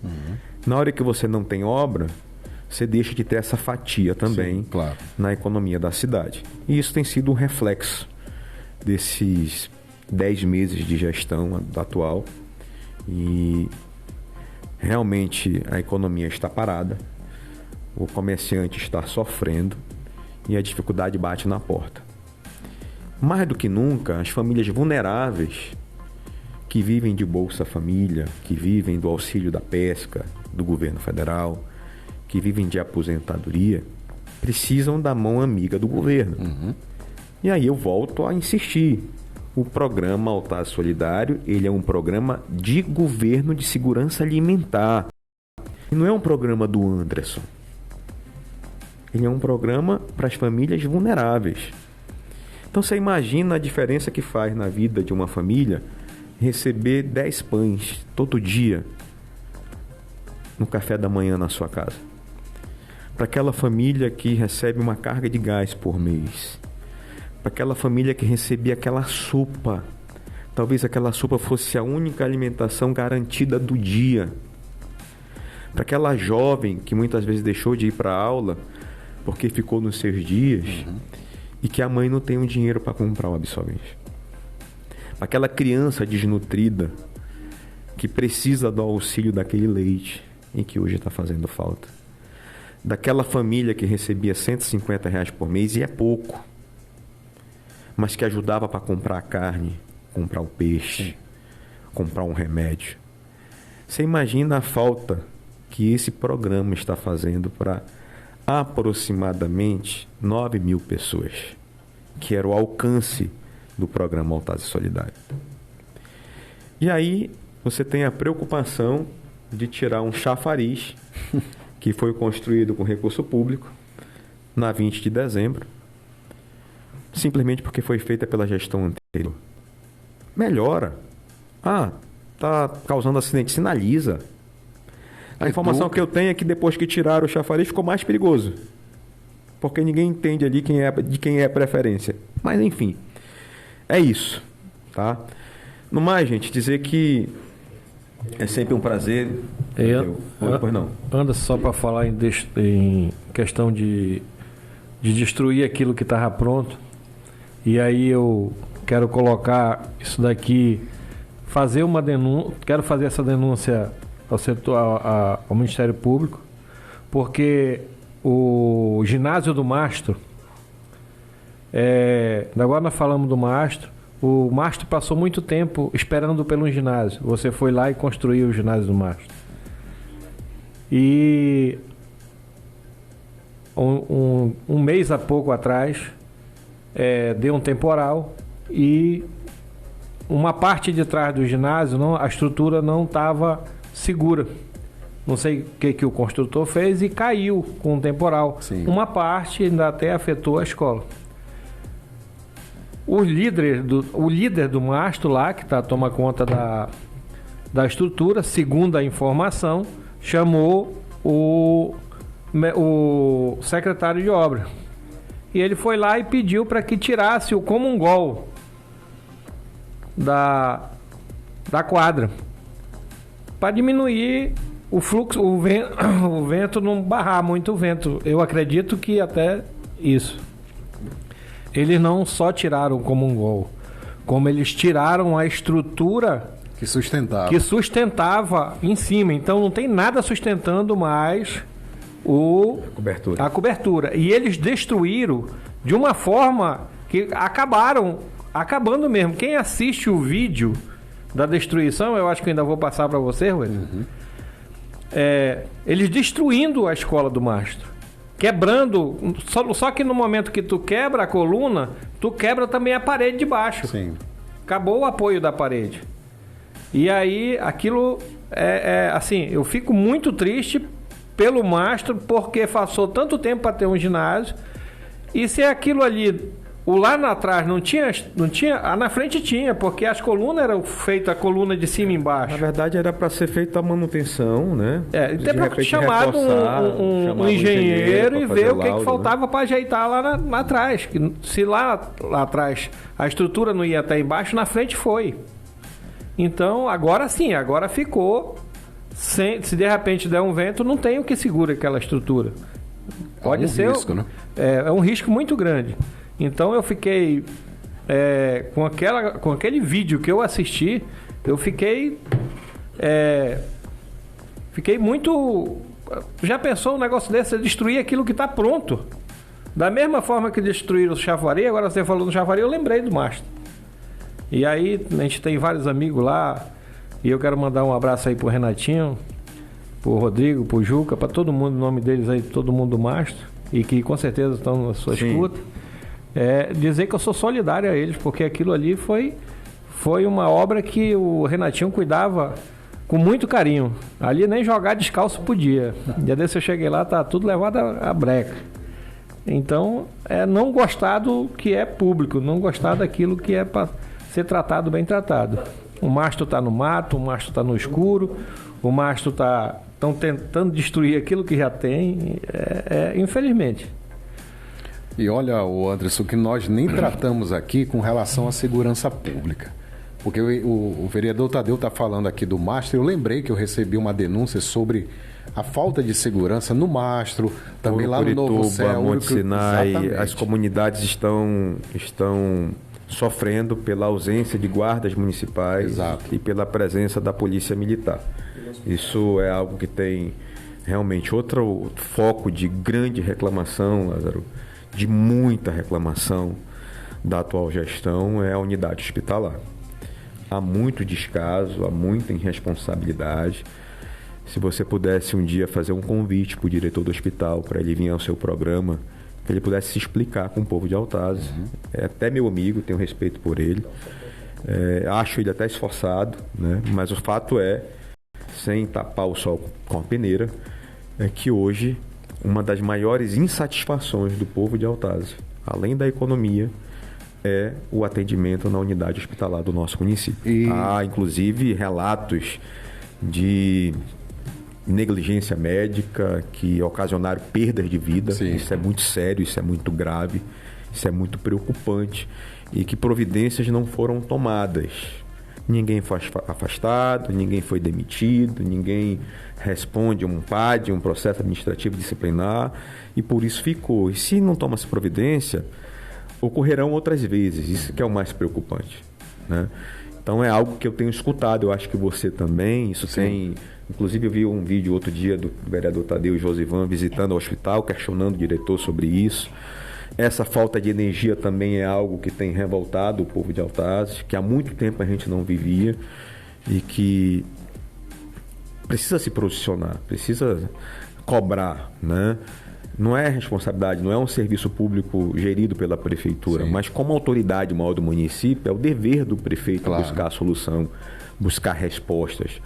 A: Na hora que você não tem obra, você deixa de ter essa fatia também. Sim, claro, na economia da cidade. E isso tem sido um reflexo desses 10 meses de gestão atual. E realmente a economia está parada, o comerciante está sofrendo e a dificuldade bate na porta. Mais do que nunca, as famílias vulneráveis que vivem de Bolsa Família, que vivem do auxílio da pesca do governo federal, que vivem de aposentadoria, precisam da mão amiga do governo. E aí eu volto a insistir. O programa Altaz Solidário, ele é um programa de governo de segurança alimentar. E não é um programa do Anderson. Ele é um programa para as famílias vulneráveis. Então você imagina a diferença que faz na vida de uma família receber 10 pães todo dia no café da manhã na sua casa. Para aquela família que recebe uma carga de gás por mês. Para aquela família que recebia aquela sopa. Talvez aquela sopa fosse a única alimentação garantida do dia. Para aquela jovem que muitas vezes deixou de ir para a aula porque ficou nos seus dias e que a mãe não tem um dinheiro para comprar o absorvente. Para aquela criança desnutrida que precisa do auxílio daquele leite e que hoje está fazendo falta. Daquela família que recebia R$150 por mês e é pouco, mas que ajudava para comprar a carne, comprar o peixe, comprar um remédio. Você imagina a falta que esse programa está fazendo para aproximadamente 9 mil pessoas, que era o alcance do programa Altaz Solidário. E aí você tem a preocupação de tirar um chafariz que foi construído com recurso público na 20 de dezembro, simplesmente porque foi feita pela gestão anterior. Melhora. Tá causando acidente, sinaliza. A informação que eu tenho é que depois que tiraram o chafariz ficou mais perigoso. Porque ninguém entende ali de quem é a preferência. Mas enfim, é isso, tá? No mais, gente, dizer que é sempre um prazer. Pois não.
C: Anda só para falar em questão de destruir aquilo que estava pronto. E aí eu quero colocar isso daqui, fazer uma denúncia, quero fazer essa denúncia ao setor, ao Ministério Público, porque o ginásio do Mastro, agora nós falamos do Mastro, o Mastro passou muito tempo esperando pelo ginásio. Você foi lá e construiu o ginásio do Mastro. E um mês há pouco atrás, deu um temporal e uma parte de trás do ginásio, a estrutura não estava segura. Não sei o que o construtor fez e caiu com o temporal.
B: Sim.
C: Uma parte ainda até afetou a escola. O líder do mastro lá, que toma conta da estrutura, segundo a informação, chamou o secretário de obra. E ele foi lá e pediu para que tirasse o comungol da quadra, para diminuir o fluxo, o vento não barrar muito o vento. Eu acredito que até isso. Eles não só tiraram o comungol, como eles tiraram a estrutura
B: que
C: sustentava em cima. Então não tem nada sustentando mais a cobertura. E eles destruíram de uma forma que acabando mesmo. Quem assiste o vídeo da destruição, eu acho que ainda vou passar para você, Rui. Eles destruindo a escola do Mastro, quebrando, só que no momento que tu quebra a coluna, tu quebra também a parede de baixo.
B: Sim.
C: Acabou o apoio da parede. E aí aquilo assim, eu fico muito triste pelo Mastro, porque passou tanto tempo para ter um ginásio, e se aquilo ali, o lá atrás não tinha, na frente tinha, porque as colunas eram feitas a coluna de cima e embaixo.
A: Na verdade era para ser feita a manutenção, né?
C: Tem para chamar um engenheiro e ver o que faltava, né, para ajeitar lá atrás. Se lá atrás a estrutura não ia até embaixo, na frente foi. Então agora sim, agora ficou. Se de repente der um vento, não tem o que segura aquela estrutura. Pode ser.
B: Risco, né?
C: É um risco muito grande. Então eu fiquei com aquele vídeo que eu assisti, eu fiquei muito. Já pensou um negócio desse? Destruir aquilo que está pronto? Da mesma forma que destruíram o chafariz, agora você falou no chafariz, eu lembrei do mastro. E aí a gente tem vários amigos lá, e eu quero mandar um abraço aí pro Renatinho, pro Rodrigo, pro Juca, para todo mundo, o nome deles aí, todo mundo do mastro, e que com certeza estão na sua escuta. Dizer que eu sou solidário a eles, porque aquilo ali foi uma obra que o Renatinho cuidava com muito carinho. Ali nem jogar descalço podia. Dia desse eu cheguei lá, tá tudo levado a breca. Então, não gostar do que é público, não gostar daquilo que é para ser tratado, bem tratado. O mastro está no mato, o mastro está no escuro, o mastro estão tentando destruir aquilo que já tem, infelizmente.
B: E olha, Anderson, que nós nem tratamos aqui com relação à segurança pública. Porque o vereador Tadeu está falando aqui do mastro. Eu lembrei que eu recebi uma denúncia sobre a falta de segurança no mastro, também lá no Novo Céu,
A: Monte Sinai. As comunidades estão sofrendo pela ausência de guardas municipais.
B: Exato.
A: E pela presença da polícia militar. Isso é algo que tem realmente outro foco de grande reclamação, Lázaro, de muita reclamação da atual gestão, é a unidade hospitalar. Há muito descaso, há muita irresponsabilidade. Se você pudesse um dia fazer um convite para o diretor do hospital, para ele vir ao seu programa, que ele pudesse se explicar com o povo de Altazes. É até meu amigo, tenho respeito por ele. Acho ele até esforçado, né? Mas o fato sem tapar o sol com a peneira, é que hoje uma das maiores insatisfações do povo de Autazes, além da economia, é o atendimento na unidade hospitalar do nosso município. Há, inclusive, relatos de negligência médica que ocasionaram perdas de vida. Sim. Isso é muito sério, isso é muito grave, isso é muito preocupante, e que providências não foram tomadas. Ninguém foi afastado, ninguém foi demitido, ninguém responde um PAD, um processo administrativo disciplinar, e por isso ficou. E se não toma-se providência, ocorrerão outras vezes. Isso que é o mais preocupante, né? Então é algo que eu tenho escutado, eu acho que você também. Isso Sim. tem... Inclusive eu vi um vídeo outro dia do vereador Tadeu e Josivan visitando o hospital, questionando o diretor sobre isso. Essa falta de energia também é algo que tem revoltado o povo de Autazes, que há muito tempo a gente não vivia e que precisa se posicionar, precisa cobrar, né? Não é responsabilidade, não é um serviço público gerido pela prefeitura, Sim. mas como autoridade maior do município, é o dever do prefeito Claro. Buscar a solução, buscar respostas,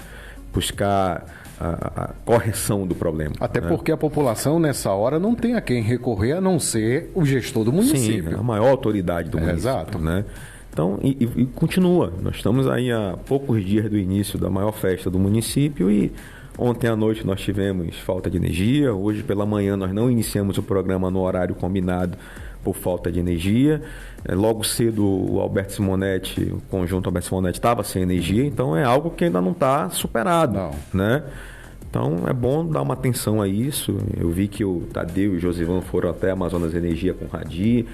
A: buscar a correção do problema.
B: Até porque a população, nessa hora, não tem a quem recorrer a não ser o gestor do município.
A: Sim, a maior autoridade do município.
B: Exato.
A: Né? Então, e continua. Nós estamos aí há poucos dias do início da maior festa do município e ontem à noite nós tivemos falta de energia. Hoje pela manhã nós não iniciamos o programa no horário combinado por falta de energia. Logo cedo o Alberto Simonetti, o conjunto Alberto Simonetti estava sem energia, então é algo que ainda não está superado. Não. Né? Então é bom dar uma atenção a isso. Eu vi que o Tadeu e o Josivan foram até a Amazonas Energia com o Radi,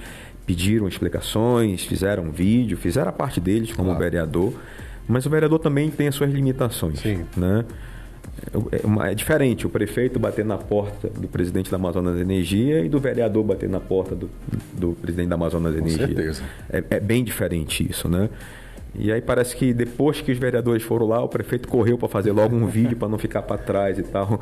A: pediram explicações, fizeram um vídeo, fizeram a parte deles como vereador, mas o vereador também tem as suas limitações. Sim. Né? É diferente o prefeito bater na porta do presidente da Amazonas Energia e do vereador bater na porta do presidente da Amazonas Energia. Com certeza. É bem diferente isso, né? E aí parece que depois que os vereadores foram lá, o prefeito correu para fazer logo um vídeo para não ficar para trás e tal.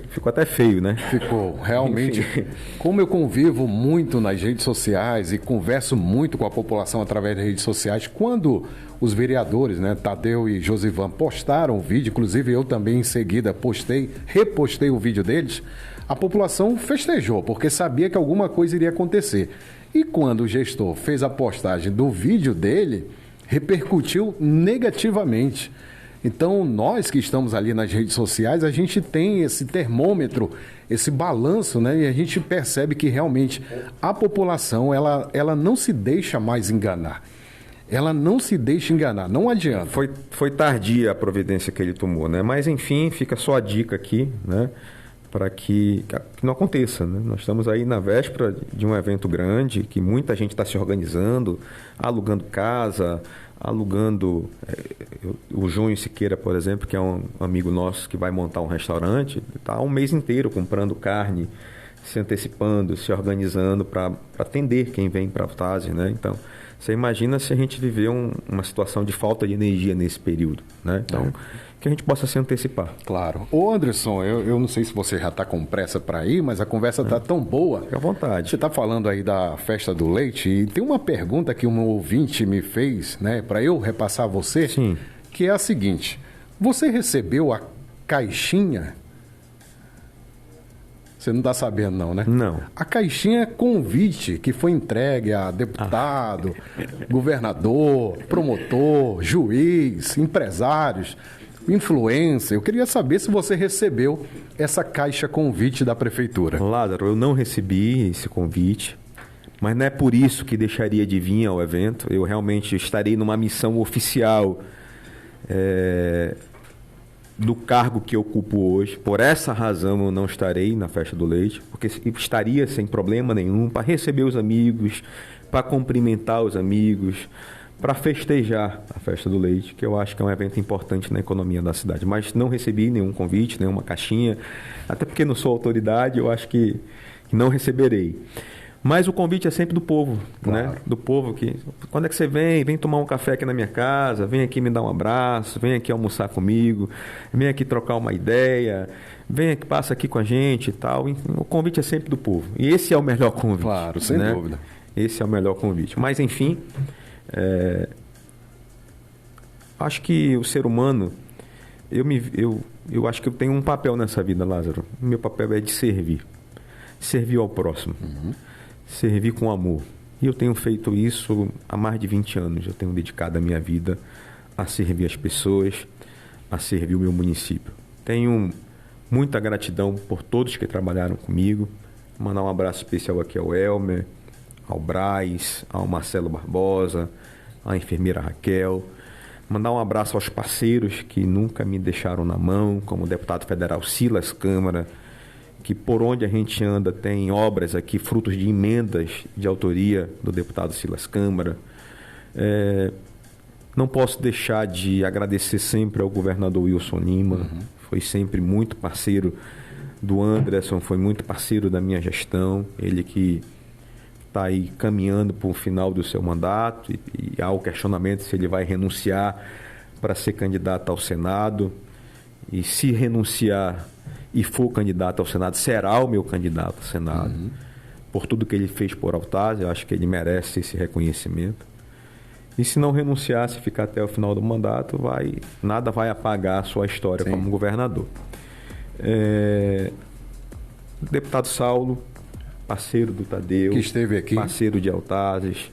A: Ficou até feio, né?
B: Ficou, realmente. Enfim. Como eu convivo muito nas redes sociais e converso muito com a população através das redes sociais, quando os vereadores, né, Tadeu e Josivan, postaram o vídeo, inclusive eu também em seguida repostei o vídeo deles, a população festejou, porque sabia que alguma coisa iria acontecer. E quando o gestor fez a postagem do vídeo dele, repercutiu negativamente. Então, nós que estamos ali nas redes sociais, a gente tem esse termômetro, esse balanço, né? E a gente percebe que realmente a população, ela não se deixa mais enganar. Ela não se deixa enganar, não adianta.
A: Foi tardia a providência que ele tomou, né? Mas, enfim, fica só a dica aqui, né? Para que não aconteça, né? Nós estamos aí na véspera de um evento grande, que muita gente está se organizando, alugando casa, alugando... O Júnior Siqueira, por exemplo, que é um amigo nosso que vai montar um restaurante, está um mês inteiro comprando carne, se antecipando, se organizando para atender quem vem para a Autazes, né? Então, você imagina se a gente viver uma situação de falta de energia nesse período, né? Então, que a gente possa se antecipar.
B: Claro. Ô Anderson, eu não sei se você já está com pressa para ir, mas a conversa está tão boa.
A: Fique à vontade.
B: Você está falando aí da festa do leite e tem uma pergunta que um ouvinte me fez, né, para eu repassar a você,
A: Sim.
B: que é a seguinte: você recebeu a caixinha? Você não está sabendo não, né?
A: Não.
B: A caixinha convite que foi entregue a deputado, governador, promotor, juiz, empresários, influencer. Eu queria saber se você recebeu essa caixa convite da prefeitura.
A: Lázaro, eu não recebi esse convite, mas não é por isso que deixaria de vir ao evento. Eu realmente estarei numa missão oficial do cargo que eu ocupo hoje. Por essa razão eu não estarei na festa do leite, porque estaria sem problema nenhum para receber os amigos, para cumprimentar os amigos, para festejar a festa do leite, que eu acho que é um evento importante na economia da cidade. Mas não recebi nenhum convite, nenhuma caixinha, até porque não sou autoridade, eu acho que não receberei. Mas o convite é sempre do povo, claro. Né? Do povo que, quando é que você vem? Vem tomar um café aqui na minha casa, vem aqui me dar um abraço, vem aqui almoçar comigo, vem aqui trocar uma ideia, vem aqui, passa aqui com a gente e tal. O convite é sempre do povo. E esse é o melhor convite.
B: Claro, sem dúvida.
A: Esse é o melhor convite. Mas, enfim, acho que o ser humano, eu acho que eu tenho um papel nessa vida, Lázaro. O meu papel é de servir. servir ao próximo, servir com amor. E eu tenho feito isso há mais de 20 anos. Eu tenho dedicado a minha vida a servir as pessoas, a servir o meu município. Tenho muita gratidão por todos que trabalharam comigo. Mandar um abraço especial aqui ao Elmer, ao Braz, ao Marcelo Barbosa, à enfermeira Raquel. Mandar um abraço aos parceiros que nunca me deixaram na mão, como o deputado federal Silas Câmara, que por onde a gente anda tem obras aqui, frutos de emendas de autoria do deputado Silas Câmara. Não posso deixar de agradecer sempre ao governador Wilson Lima, foi sempre muito parceiro do Anderson, foi muito parceiro da minha gestão, ele que está aí caminhando para o final do seu mandato e há o questionamento se ele vai renunciar para ser candidato ao Senado, e se renunciar e for candidato ao Senado, será o meu candidato ao Senado. Por tudo que ele fez por Altazes, eu acho que ele merece esse reconhecimento. E se não renunciar, se ficar até o final do mandato, nada vai apagar a sua história como governador. Deputado Saulo, parceiro do Tadeu,
B: que esteve aqui,
A: parceiro de Altazes,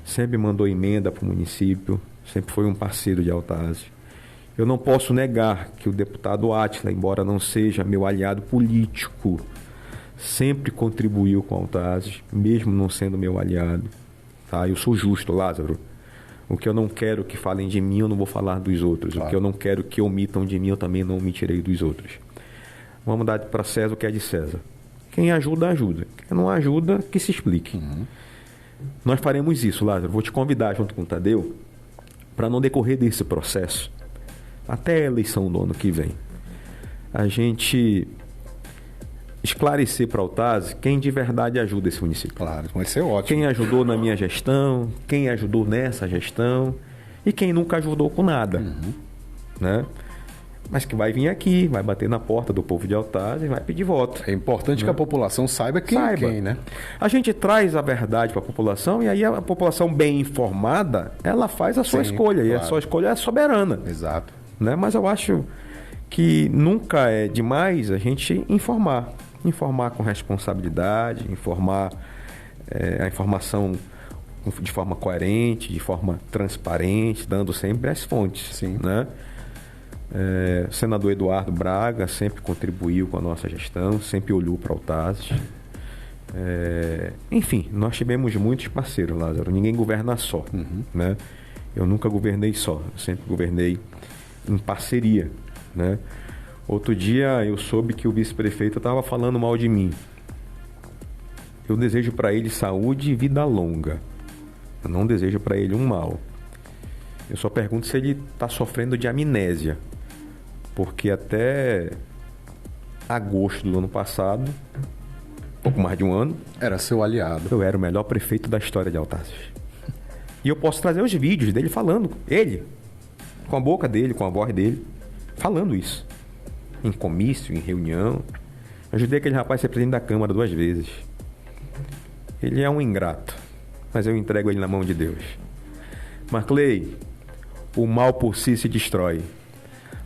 A: sempre mandou emenda para o município, sempre foi um parceiro de Altazes. Eu não posso negar que o deputado Átila, embora não seja meu aliado político, sempre contribuiu com Altazes, mesmo não sendo meu aliado. Tá? Eu sou justo, Lázaro. O que eu não quero que falem de mim, eu não vou falar dos outros. Claro. O que eu não quero que omitam de mim, eu também não omitirei dos outros. Vamos dar para César o que é de César. Quem ajuda, ajuda. Quem não ajuda, que se explique. Nós faremos isso, Lázaro. Vou te convidar junto com o Tadeu para não decorrer desse processo até a eleição do ano que vem. A gente esclarecer para Altazes quem de verdade ajuda esse município.
B: Claro, vai ser ótimo.
A: Quem ajudou na minha gestão, quem ajudou nessa gestão e quem nunca ajudou com nada. Né? Mas que vai vir aqui, vai bater na porta do povo de Altazes e vai pedir voto.
B: É importante que a população saiba quem é quem, né?
A: A gente traz a verdade para a população e aí a população bem informada, ela faz a sua escolha. Claro. E a sua escolha é soberana.
B: Exato.
A: Né? Mas eu acho que nunca é demais a gente informar. Informar com responsabilidade, informar a informação de forma coerente, de forma transparente, dando sempre as fontes.
B: Sim.
A: Né? O senador Eduardo Braga sempre contribuiu com a nossa gestão, sempre olhou para Altazes. Enfim, nós tivemos muitos parceiros, Lázaro. Ninguém governa só. Né? Eu nunca governei só, eu sempre governei em parceria. Né? Outro dia eu soube que o vice-prefeito estava falando mal de mim. Eu desejo para ele saúde e vida longa. Eu não desejo para ele um mal. Eu só pergunto se ele está sofrendo de amnésia. Porque até agosto do ano passado, pouco mais de um ano,
B: era seu aliado.
A: Eu era o melhor prefeito da história de Altazes. E eu posso trazer os vídeos dele falando, ele, com a boca dele, com a voz dele, falando isso. Em comício, em reunião. Eu ajudei aquele rapaz a ser presidente da Câmara 2 vezes. Ele é um ingrato, mas eu entrego ele na mão de Deus. Marclay, o mal por si se destrói.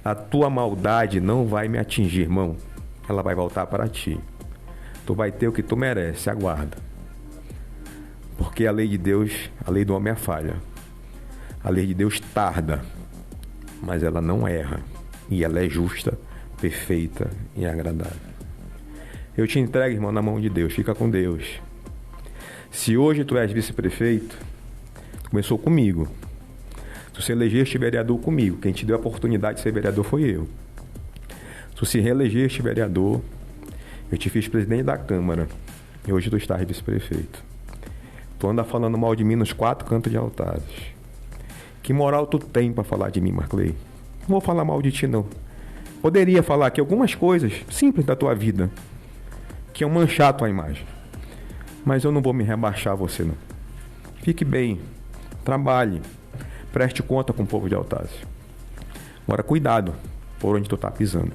A: A tua maldade não vai me atingir, irmão. Ela vai voltar para ti. Tu vai ter o que tu merece, aguarda. Porque a lei de Deus, a lei do homem é falha. A lei de Deus tarda, mas ela não erra. E ela é justa, perfeita e agradável. Eu te entrego, irmão, na mão de Deus. Fica com Deus. Se hoje tu és vice-prefeito, tu começou comigo. Tu se elegeste vereador comigo. Quem te deu a oportunidade de ser vereador foi eu. Tu se reelegeste vereador. Eu te fiz presidente da Câmara. E hoje tu estás vice-prefeito. Tu anda falando mal de mim nos 4 cantos de Altazes. Que moral tu tem para falar de mim, Marclay? Não vou falar mal de ti, não. Poderia falar aqui algumas coisas simples da tua vida que iam manchar a tua imagem. Mas eu não vou me rebaixar a você, não. Fique bem. Trabalhe. Preste conta com o povo de Altazes. Agora, cuidado por onde tu tá pisando.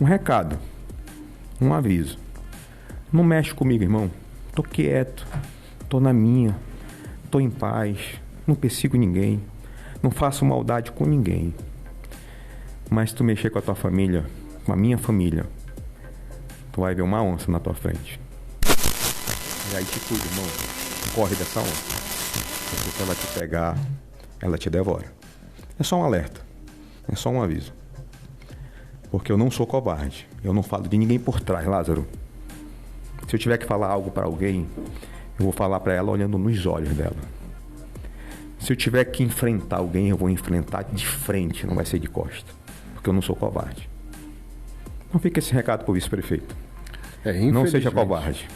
A: Um recado. Um aviso. Não mexe comigo, irmão. Tô quieto. Tô na minha. Tô em paz. Não persigo ninguém. Não faço maldade com ninguém. Mas se tu mexer com a tua família, com a minha família, tu vai ver uma onça na tua frente. E aí te cuida, irmão. Corre dessa onda. Porque se ela te pegar, ela te devora. É só um alerta. É só um aviso. Porque eu não sou covarde. Eu não falo de ninguém por trás, Lázaro. Se eu tiver que falar algo para alguém, eu vou falar para ela olhando nos olhos dela. Se eu tiver que enfrentar alguém, eu vou enfrentar de frente, não vai ser de costa. Porque eu não sou covarde. Então fica esse recado pro vice-prefeito. Não seja covarde.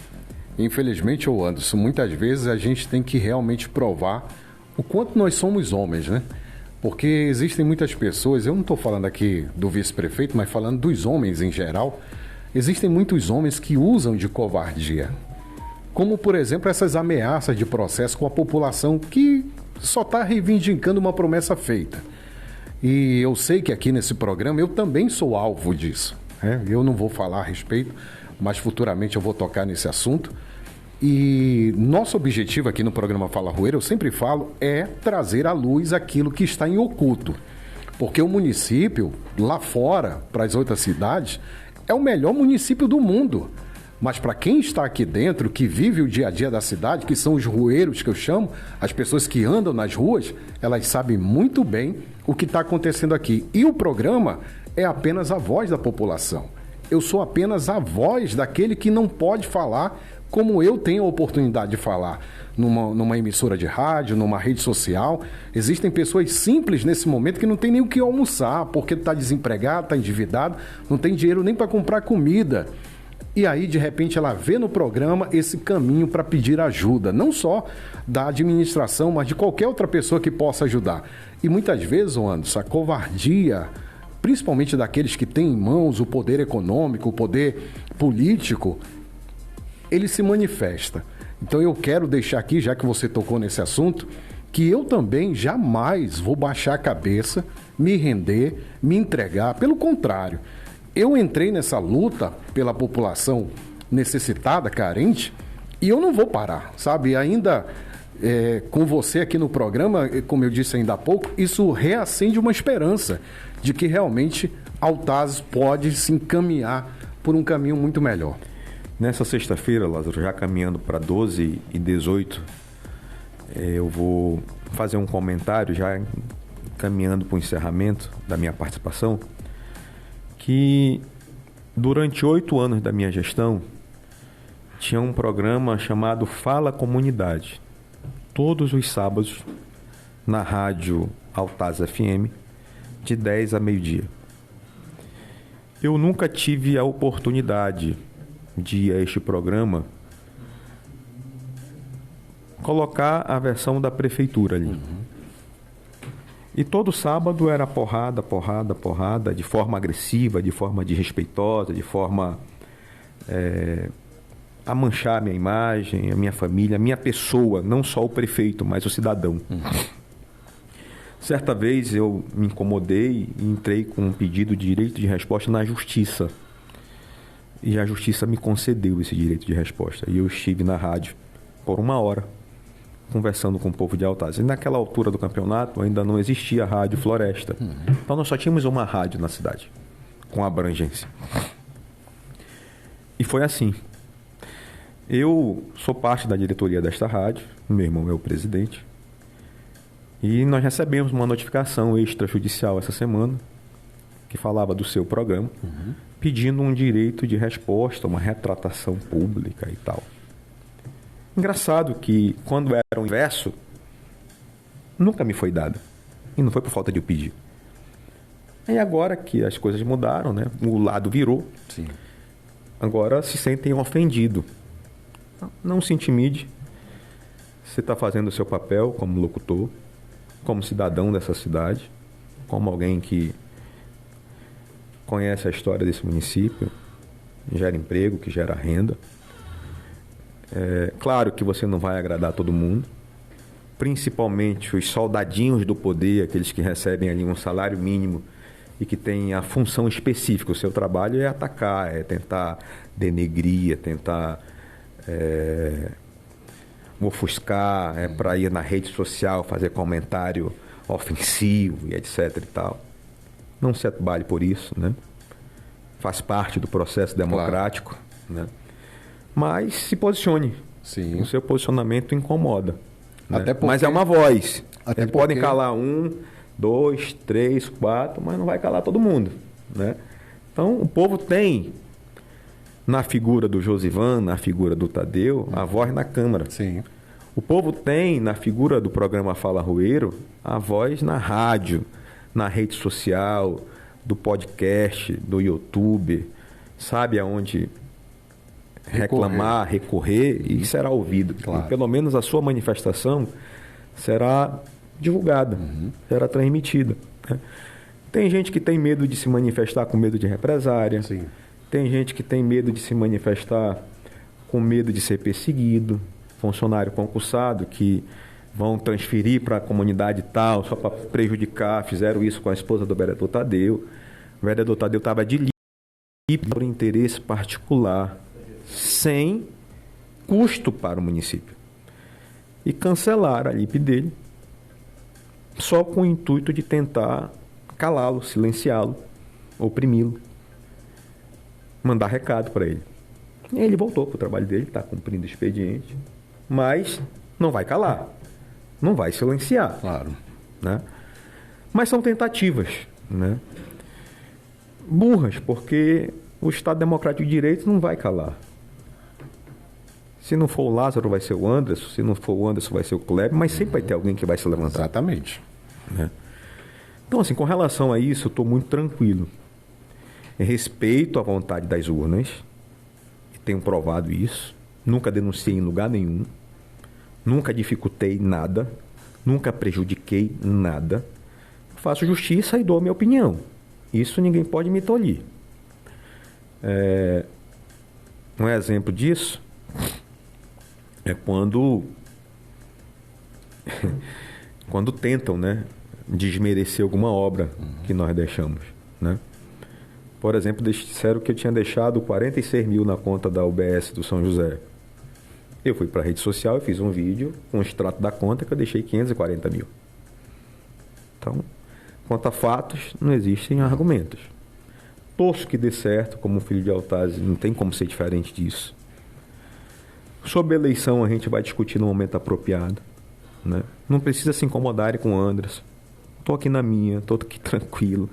B: Infelizmente, ô Anderson, muitas vezes a gente tem que realmente provar o quanto nós somos homens, né? Porque existem muitas pessoas, eu não estou falando aqui do vice-prefeito, mas falando dos homens em geral, existem muitos homens que usam de covardia. Como, por exemplo, essas ameaças de processo com a população que só está reivindicando uma promessa feita. E eu sei que aqui nesse programa eu também sou alvo disso. Eu não vou falar a respeito, mas futuramente eu vou tocar nesse assunto. E nosso objetivo aqui no programa Fala Rueira, eu sempre falo, é trazer à luz aquilo que está em oculto. Porque o município, lá fora, para as outras cidades, é o melhor município do mundo. Mas para quem está aqui dentro, que vive o dia a dia da cidade, que são os rueiros que eu chamo, as pessoas que andam nas ruas, elas sabem muito bem o que está acontecendo aqui. E o programa é apenas a voz da população. Eu sou apenas a voz daquele que não pode falar como eu tenho a oportunidade de falar numa emissora de rádio, numa rede social. Existem pessoas simples nesse momento que não tem nem o que almoçar, porque está desempregado, está endividado, não tem dinheiro nem para comprar comida. E aí, de repente, ela vê no programa esse caminho para pedir ajuda, não só da administração, mas de qualquer outra pessoa que possa ajudar. E muitas vezes, Anderson, a covardia, principalmente daqueles que têm em mãos o poder econômico, o poder político, ele se manifesta. Então eu quero deixar aqui, já que você tocou nesse assunto, que eu também jamais vou baixar a cabeça, me render, me entregar. Pelo contrário, eu entrei nessa luta pela população necessitada, carente, e eu não vou parar, sabe? Ainda com você aqui no programa, como eu disse ainda há pouco, isso reacende uma esperança de que realmente Altazes pode se encaminhar por um caminho muito melhor.
A: Nessa sexta-feira, Lázaro, já caminhando para 12h18, eu vou fazer um comentário, já caminhando para o encerramento da minha participação, que durante 8 anos da minha gestão, tinha um programa chamado Fala Comunidade, todos os sábados, na rádio Altazes FM, de 10 a meio-dia. Eu nunca tive a oportunidade de ir a este programa colocar a versão da prefeitura ali. E todo sábado era porrada, porrada, porrada, de forma agressiva, de forma desrespeitosa, de forma a manchar a minha imagem, a minha família, a minha pessoa, não só o prefeito, mas o cidadão. Certa vez eu me incomodei e entrei com um pedido de direito de resposta na justiça. E a justiça me concedeu esse direito de resposta. E eu estive na rádio por 1 hora, conversando com o povo de Altazes. E naquela altura do campeonato ainda não existia a Rádio Floresta. Então nós só tínhamos uma rádio na cidade, com abrangência. E foi assim. Eu sou parte da diretoria desta rádio, meu irmão é o presidente. E nós recebemos uma notificação extrajudicial essa semana, que falava do seu programa, pedindo um direito de resposta, uma retratação pública e tal. Engraçado que, quando era o inverso, nunca me foi dada. E não foi por falta de eu pedir. E agora que as coisas mudaram, né? O lado virou.
B: Sim.
A: Agora se sentem ofendidos. Não se intimide. Você está fazendo o seu papel como locutor, como cidadão dessa cidade, como alguém que conhece a história desse município, gera emprego, que gera renda. Claro que você não vai agradar todo mundo, principalmente os soldadinhos do poder, aqueles que recebem ali um salário mínimo e que têm a função específica. O seu trabalho é atacar, é tentar denegrir, é tentar ofuscar, para ir na rede social fazer comentário ofensivo e etc e tal. Não se atbale por isso, né? Faz parte do processo democrático, claro, né? Mas se posicione.
B: Sim.
A: O seu posicionamento incomoda. Né?
B: Até porque...
A: Mas é uma voz.
B: Até
A: Eles podem calar 1, 2, 3, 4, mas não vai calar todo mundo. Né? Então, o povo tem, na figura do Josivan, na figura do Tadeu, a voz na Câmara.
B: Sim.
A: O povo tem, na figura do programa Fala Rueiro, a voz na rádio, na rede social, do podcast, do YouTube, sabe aonde reclamar, recorrer e será ouvido.
B: Claro.
A: E pelo menos a sua manifestação será divulgada, será transmitida. Né? Tem gente que tem medo de se manifestar com medo de represária.
B: Sim.
A: Tem gente que tem medo de se manifestar com medo de ser perseguido. Funcionário concursado que vão transferir para a comunidade tal só para prejudicar. Fizeram isso com a esposa do vereador Tadeu. O vereador Tadeu estava de livre por interesse particular, sem custo para o município. E cancelaram a LIP dele, só com o intuito de tentar calá-lo, silenciá-lo, oprimi-lo, mandar recado para ele. E ele voltou para o trabalho dele, está cumprindo o expediente, mas não vai calar, não vai silenciar.
B: Claro.
A: Né? Mas são tentativas, né? Burras, porque o Estado Democrático de Direito não vai calar. Se não for o Lázaro, vai ser o Anderson. Se não for o Anderson, vai ser o Kleber. Mas sempre vai ter alguém que vai se levantar.
B: Exatamente.
A: Né? Então, assim, com relação a isso, eu estou muito tranquilo. Eu respeito a vontade das urnas. E tenho provado isso. Nunca denunciei em lugar nenhum. Nunca dificultei nada. Nunca prejudiquei nada. Faço justiça e dou a minha opinião. Isso ninguém pode me tolir. Um exemplo disso é quando tentam, né, desmerecer alguma obra que nós deixamos. Né? Por exemplo, disseram que eu tinha deixado 46 mil na conta da UBS do São José. Eu fui para a rede social e fiz um vídeo com o extrato da conta que eu deixei 540 mil. Então, quanto a fatos, não existem argumentos. Torço que dê certo, como filho de Altazes, não tem como ser diferente disso. Sobre a eleição, a gente vai discutir no momento apropriado. Né? Não precisa se incomodarem com o Anderson. Estou aqui na minha, estou aqui tranquilo.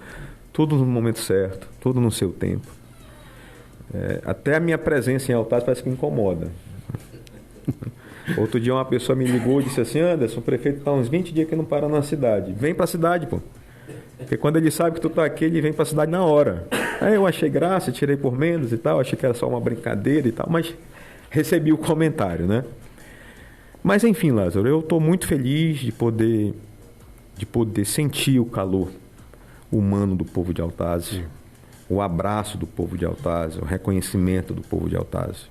A: Tudo no momento certo, tudo no seu tempo. Até a minha presença em Altazes parece que incomoda. Outro dia uma pessoa me ligou e disse assim: Anderson, o prefeito está uns 20 dias que não para na cidade. Vem para a cidade, pô. Porque quando ele sabe que tu está aqui, ele vem para a cidade na hora. Aí eu achei graça, tirei por menos e tal, achei que era só uma brincadeira e tal, mas recebi o comentário, né? Mas enfim, Lázaro, eu estou muito feliz de poder sentir o calor humano do povo de Altazes, o abraço do povo de Altazes, o reconhecimento do povo de Altazes.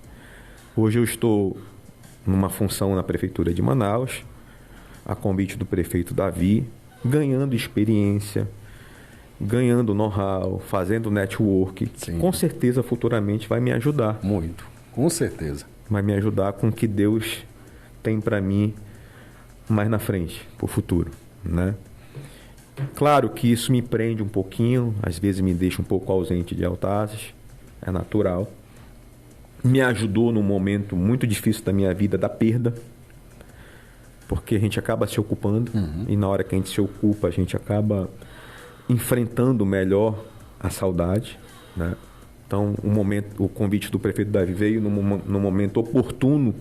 A: Hoje eu estou numa função na Prefeitura de Manaus, a convite do prefeito Davi, ganhando experiência, ganhando know-how, fazendo network, que com certeza futuramente vai me ajudar.
B: Muito, com certeza.
A: Vai me ajudar com o que Deus tem para mim mais na frente, para o futuro, né? Claro que isso me prende um pouquinho, às vezes me deixa um pouco ausente de Altazes, é natural. Me ajudou num momento muito difícil da minha vida, da perda, porque a gente acaba se ocupando e na hora que a gente se ocupa, a gente acaba enfrentando melhor a saudade, né? Então, o convite do prefeito Davi veio num momento oportuno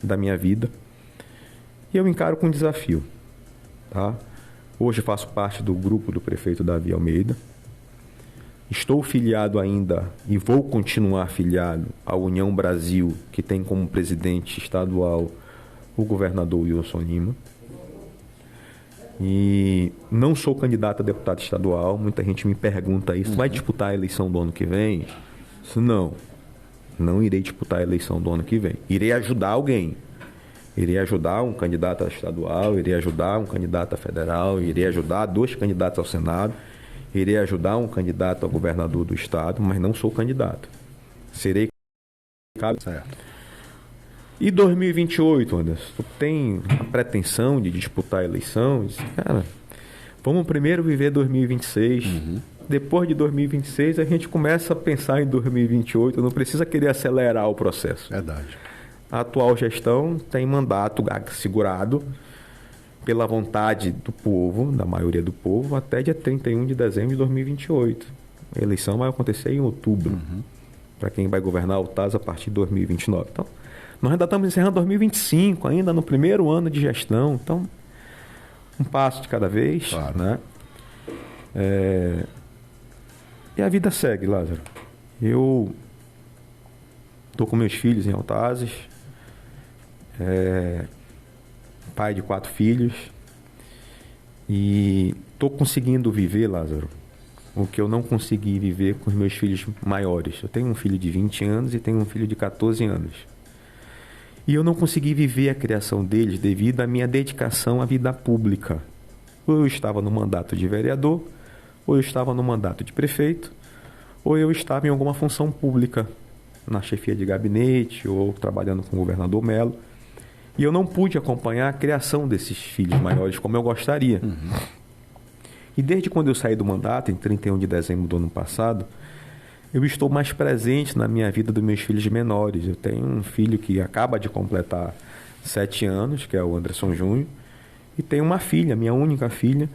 A: da minha vida e eu encaro com um desafio, tá? Hoje faço parte do grupo do prefeito Davi Almeida. Estou filiado ainda e vou continuar filiado à União Brasil, que tem como presidente estadual o governador Wilson Lima. E não sou candidato a deputado estadual. Muita gente me pergunta isso. Vai disputar a eleição do ano que vem? Não irei disputar a eleição do ano que vem. Irei ajudar alguém. Irei ajudar um candidato a estadual, irei ajudar um candidato a federal, irei ajudar 2 candidatos ao Senado, irei ajudar um candidato a governador do estado, mas não sou candidato. Serei certo. E 2028, Anderson, tu tem a pretensão de disputar a eleição? Cara, vamos primeiro viver 2026. Depois de 2026, a gente começa a pensar em 2028. Não precisa querer acelerar o processo.
B: Verdade.
A: A atual gestão tem mandato segurado pela vontade do povo, da maioria do povo, até dia 31 de dezembro de 2028. A eleição vai acontecer em outubro, para quem vai governar o TAS a partir de 2029. Então, nós ainda estamos encerrando 2025, ainda no primeiro ano de gestão. Então, um passo de cada vez.
B: Claro.
A: Né? E a vida segue, Lázaro. Eu estou com meus filhos em Altazes, pai de 4 filhos, e estou conseguindo viver, Lázaro, o que eu não consegui viver com os meus filhos maiores. Eu tenho um filho de 20 anos e tenho um filho de 14 anos. E eu não consegui viver a criação deles devido à minha dedicação à vida pública. Ou eu estava no mandato de vereador, ou eu estava no mandato de prefeito, ou eu estava em alguma função pública, na chefia de gabinete, ou trabalhando com o governador Melo. E eu não pude acompanhar a criação desses filhos maiores como eu gostaria. E desde quando eu saí do mandato, em 31 de dezembro do ano passado, eu estou mais presente na minha vida dos meus filhos menores. Eu tenho um filho que acaba de completar 7 anos, que é o Anderson Júnior, e tenho uma filha, minha única filha,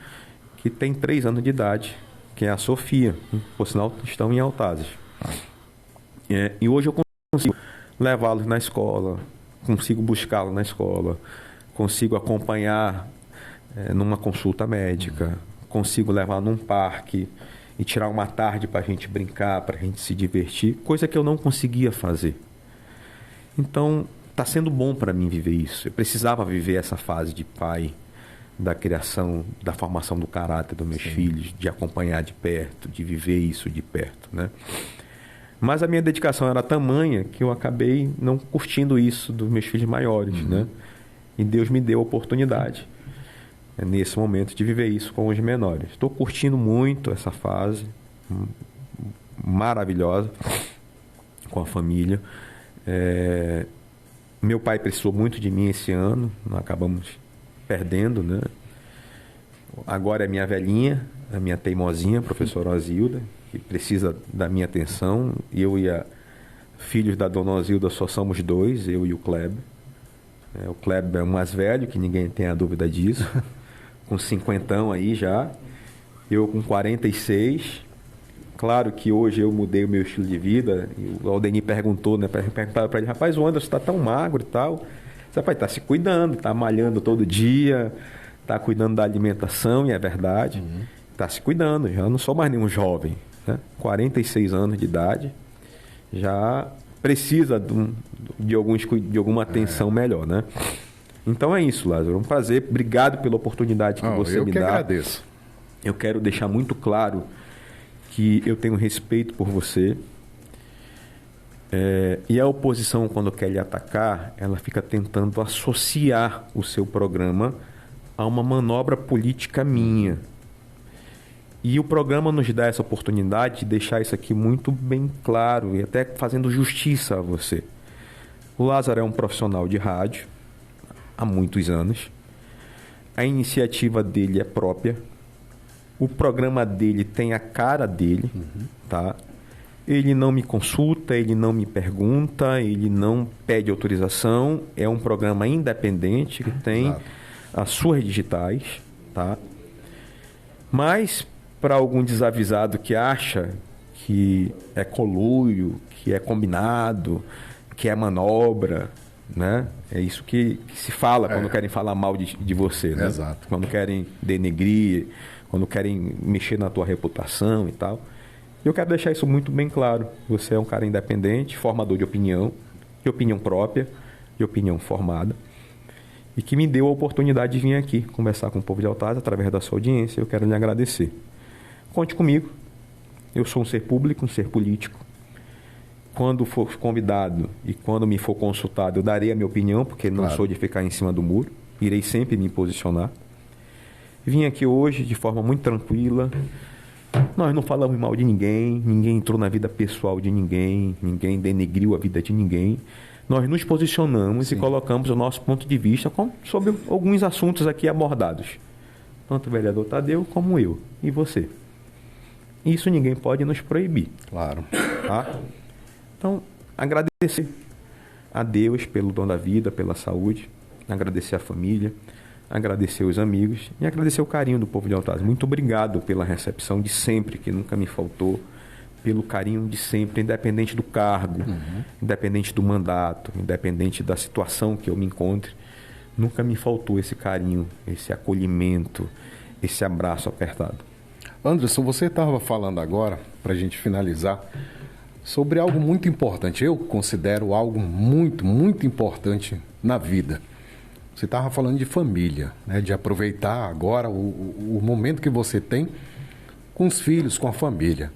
A: que tem 3 anos de idade, que é a Sofia. Por sinal, estão em Altazes. E hoje eu consigo levá-los na escola, consigo buscá-los na escola, consigo acompanhar numa consulta médica, consigo levar num parque e tirar uma tarde para a gente brincar, para a gente se divertir, coisa que eu não conseguia fazer. Então, está sendo bom para mim viver isso. Eu precisava viver essa fase de pai, da criação, da formação do caráter dos meus filhos, de acompanhar de perto, de viver isso de perto, né? Mas a minha dedicação era tamanha que eu acabei não curtindo isso dos meus filhos maiores, né? E Deus me deu a oportunidade, nesse momento, de viver isso com os menores. Estou curtindo muito essa fase maravilhosa com a família. Meu pai precisou muito de mim esse ano, nós acabamos perdendo, né? Agora é minha velhinha, a minha teimosinha, a professora Osilda, que precisa da minha atenção. Eu e filhos da dona Osilda só somos 2, eu e o Kleber. O Kleber é o mais velho, que ninguém tem a dúvida disso, com 50 aí já. Eu com 46. Claro que hoje eu mudei o meu estilo de vida. E o Aldenir perguntou, né? Perguntaram para ele: rapaz, o Anderson está tão magro e tal. Rapaz, está se cuidando, está malhando todo dia, está cuidando da alimentação, e é verdade. Está se cuidando, já não sou mais nenhum jovem, né? 46 anos de idade, já precisa de alguma atenção melhor, né? Então é isso, Lázaro. Um prazer. Obrigado pela oportunidade que você me dá.
B: Eu que agradeço.
A: Eu quero deixar muito claro que eu tenho respeito por você. E a oposição, quando quer lhe atacar, ela fica tentando associar o seu programa a uma manobra política minha. E o programa nos dá essa oportunidade de deixar isso aqui muito bem claro e até fazendo justiça a você. O Lázaro é um profissional de rádio há muitos anos. A iniciativa dele é própria. O programa dele tem a cara dele, tá? Ele não me consulta, ele não me pergunta, ele não pede autorização. É um programa independente que tem as suas digitais, tá? Mas, para algum desavisado que acha que é conluio, que é combinado, que é manobra, né? É isso que se fala quando querem falar mal de você, né?
B: Exato.
A: Quando querem denegrir, quando querem mexer na tua reputação e tal. Eu quero deixar isso muito bem claro. Você é um cara independente, formador de opinião própria, de opinião formada, e que me deu a oportunidade de vir aqui conversar com o povo de Altazes através da sua audiência. Eu quero lhe agradecer. Conte comigo. Eu sou um ser público, um ser político. Quando for convidado e quando me for consultado, eu darei a minha opinião, porque não sou de ficar em cima do muro. Irei sempre me posicionar. Vim aqui hoje de forma muito tranquila. Nós não falamos mal de ninguém, ninguém entrou na vida pessoal de ninguém, ninguém denegriu a vida de ninguém. Nós nos posicionamos e colocamos o nosso ponto de vista sobre alguns assuntos aqui abordados. Tanto o vereador Tadeu como eu e você. Isso ninguém pode nos proibir.
B: Claro.
A: Tá? Então, agradecer a Deus pelo dom da vida, pela saúde, agradecer a família, agradecer os amigos e agradecer o carinho do povo de Altaz. Muito obrigado pela recepção de sempre, que nunca me faltou, pelo carinho de sempre, independente do cargo, independente do mandato, independente da situação que eu me encontre. Nunca me faltou esse carinho, esse acolhimento, esse abraço apertado.
B: Anderson, você estava falando agora, para a gente finalizar, sobre algo muito importante. Eu considero algo muito, muito importante na vida. Você estava falando de família, né? De aproveitar agora o momento que você tem com os filhos, com a família.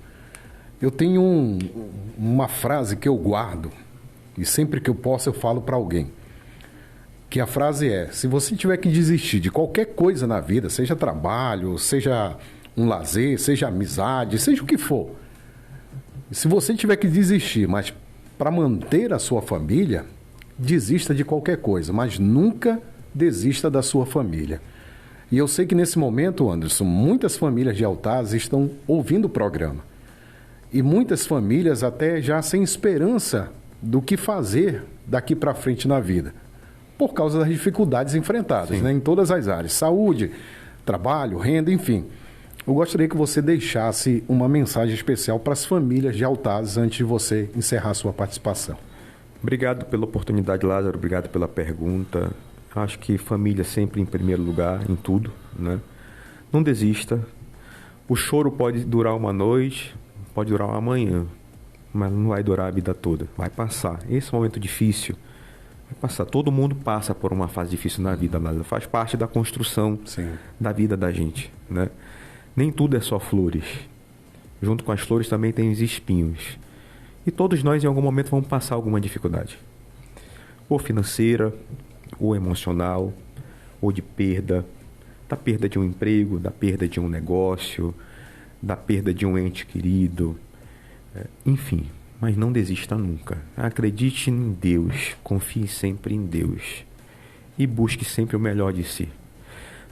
B: Eu tenho uma frase que eu guardo, e sempre que eu posso eu falo para alguém. Que a frase é: se você tiver que desistir de qualquer coisa na vida, seja trabalho, seja um lazer, seja amizade, seja o que for. Se você tiver que desistir, mas para manter a sua família, desista de qualquer coisa, mas nunca desista da sua família. E eu sei que nesse momento, Anderson, muitas famílias de Altaz estão ouvindo o programa. E muitas famílias até já sem esperança do que fazer daqui para frente na vida, por causa das dificuldades enfrentadas, né, em todas as áreas, saúde, trabalho, renda, enfim. Eu gostaria que você deixasse uma mensagem especial para as famílias de Altaz antes de você encerrar a sua participação.
A: Obrigado pela oportunidade, Lázaro. Obrigado pela pergunta. Acho que família sempre em primeiro lugar, em tudo, né? Não desista. O choro pode durar uma noite, pode durar uma manhã, mas não vai durar a vida toda. Vai passar. Esse momento difícil vai passar. Todo mundo passa por uma fase difícil na vida, Lázaro. Faz parte da construção da vida da gente, né? Nem tudo é só flores. Junto com as flores também tem os espinhos. E todos nós, em algum momento, vamos passar alguma dificuldade. Ou financeira, ou emocional, ou de perda. Da perda de um emprego, da perda de um negócio, da perda de um ente querido. Enfim, mas não desista nunca. Acredite em Deus, confie sempre em Deus. E busque sempre o melhor de si.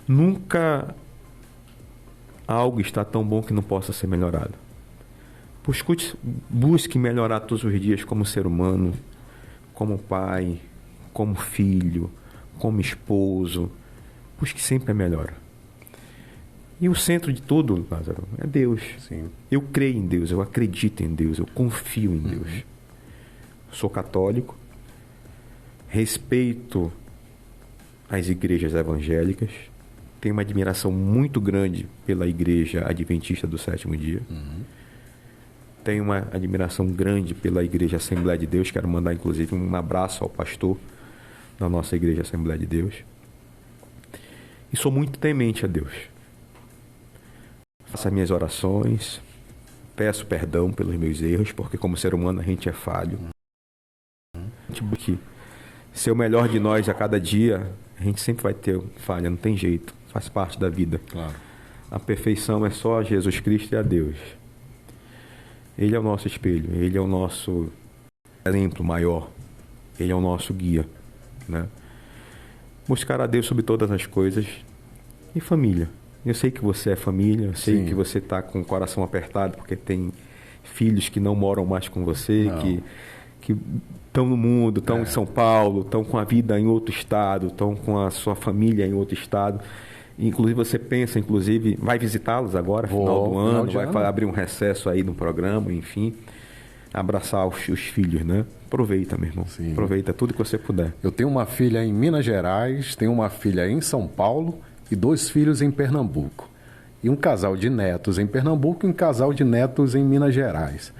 A: Nunca algo está tão bom que não possa ser melhorado. Busque melhorar todos os dias como ser humano, como pai, como filho, como esposo. Busque sempre a melhora. E o centro de tudo, Lázaro, é Deus.
B: Sim.
A: Eu creio em Deus, eu acredito em Deus, eu confio em Deus. Sou católico, respeito as igrejas evangélicas, tenho uma admiração muito grande pela igreja adventista do sétimo dia. Tenho uma admiração grande pela igreja Assembleia de Deus. Quero mandar, inclusive, um abraço ao pastor da nossa igreja Assembleia de Deus. E sou muito temente a Deus. Faço as minhas orações, peço perdão pelos meus erros, porque como ser humano a gente é falho. Que ser o melhor de nós a cada dia, a gente sempre vai ter falha, não tem jeito. Faz parte da vida.
B: Claro.
A: A perfeição é só a Jesus Cristo e a Deus. Ele é o nosso espelho, Ele é o nosso exemplo maior, Ele é o nosso guia, né? Buscar a Deus sobre todas as coisas. E família. Eu sei que você é família, eu sei que você está com o coração apertado porque tem filhos que não moram mais com você, que estão no mundo, estão em São Paulo, estão com a vida em outro estado, estão com a sua família em outro estado. Inclusive você pensa, vai visitá-los agora, final do ano, vai abrir um recesso aí no programa, enfim, abraçar os filhos, né? Aproveita, meu irmão. Sim. Aproveita tudo que você puder.
B: Eu tenho uma filha em Minas Gerais, tenho uma filha em São Paulo e 2 filhos em Pernambuco. E um casal de netos em Pernambuco e um casal de netos em Minas Gerais.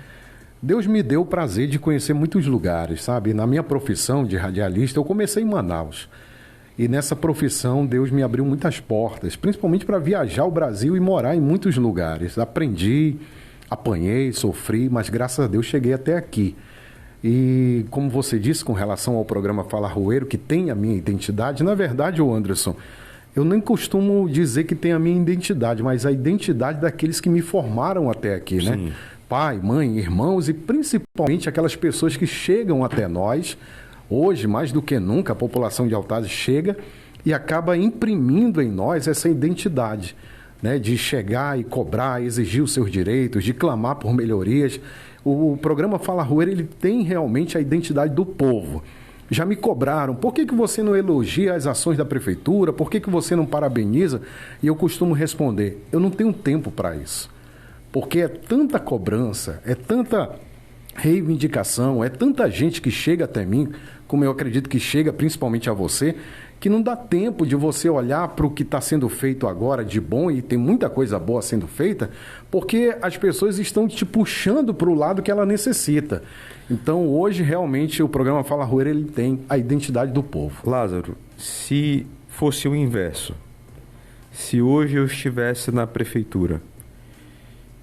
B: Deus me deu o prazer de conhecer muitos lugares, sabe? Na minha profissão de radialista, eu comecei em Manaus. E nessa profissão, Deus me abriu muitas portas, principalmente para viajar o Brasil e morar em muitos lugares. Aprendi, apanhei, sofri, mas graças a Deus cheguei até aqui. E como você disse com relação ao programa Fala Arrueiro, que tem a minha identidade, na verdade, Anderson, eu nem costumo dizer que tem a minha identidade, mas a identidade daqueles que me formaram até aqui, né?
A: Sim.
B: Pai, mãe, irmãos e principalmente aquelas pessoas que chegam até nós. Hoje, mais do que nunca, a população de Altaz chega e acaba imprimindo em nós essa identidade, né, de chegar e cobrar, exigir os seus direitos, de clamar por melhorias. O programa Fala Arrueiro, ele tem realmente a identidade do povo. Já me cobraram, por que você não elogia as ações da prefeitura? Por que você não parabeniza? E eu costumo responder, eu não tenho tempo para isso. Porque é tanta cobrança, é tanta reivindicação, é tanta gente que chega até mim, como eu acredito que chega principalmente a você, que não dá tempo de você olhar para o que está sendo feito agora de bom, e tem muita coisa boa sendo feita, porque as pessoas estão te puxando para o lado que ela necessita. Então, hoje, realmente, o programa Fala Roeiro, ele tem a identidade do povo.
A: Lázaro, se fosse o inverso, se hoje eu estivesse na prefeitura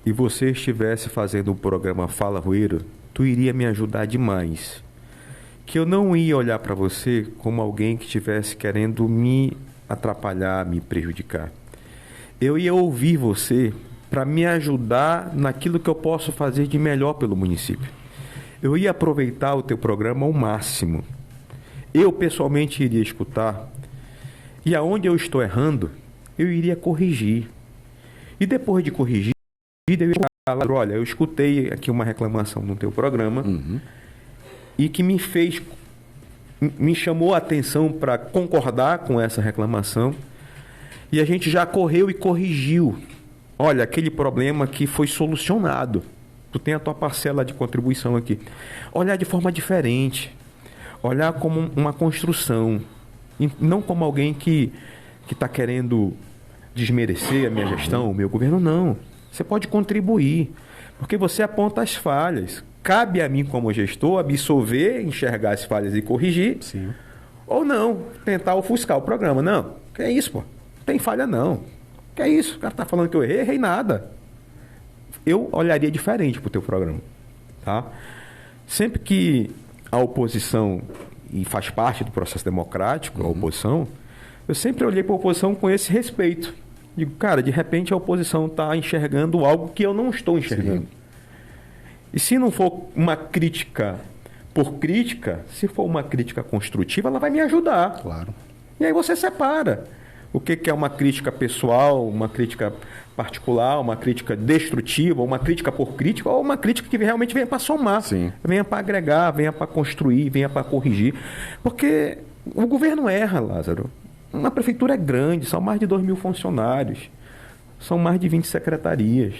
A: e você estivesse fazendo o programa Fala Roeiro, tu iria me ajudar demais. Que eu não ia olhar para você como alguém que estivesse querendo me atrapalhar, me prejudicar. Eu ia ouvir você para me ajudar naquilo que eu posso fazer de melhor pelo município. Eu ia aproveitar o teu programa ao máximo. Eu, pessoalmente, iria escutar. E aonde eu estou errando, eu iria corrigir. E depois de corrigir, eu ia falar, olha, eu escutei aqui uma reclamação no teu programa e que me chamou a atenção para concordar com essa reclamação. E a gente já correu e corrigiu. Olha, aquele problema que foi solucionado. Tu tem a tua parcela de contribuição aqui. Olhar de forma diferente. Olhar como uma construção. E não como alguém que está querendo desmerecer a minha gestão, o meu governo. Não. Você pode contribuir. Porque você aponta as falhas. Cabe a mim, como gestor, absolver, enxergar as falhas e corrigir.
B: Sim.
A: Ou não, tentar ofuscar o programa. Não. Que é isso, pô? Não tem falha, não. Que é isso? O cara está falando que eu errei nada. Eu olharia diferente para o teu programa, tá? Sempre que a oposição, e faz parte do processo democrático, a oposição, eu sempre olhei para a oposição com esse respeito. Digo, cara, de repente a oposição está enxergando algo que eu não estou enxergando. Sim. E se não for uma crítica por crítica, se for uma crítica construtiva, ela vai me ajudar.
B: Claro.
A: E aí você separa o que é uma crítica pessoal, uma crítica particular, uma crítica destrutiva, uma crítica por crítica, ou uma crítica que realmente venha para somar,
B: Sim.
A: venha para agregar, venha para construir, venha para corrigir. Porque o governo erra, Lázaro. Uma prefeitura é grande, são mais de 2.000 funcionários, são mais de 20 secretarias.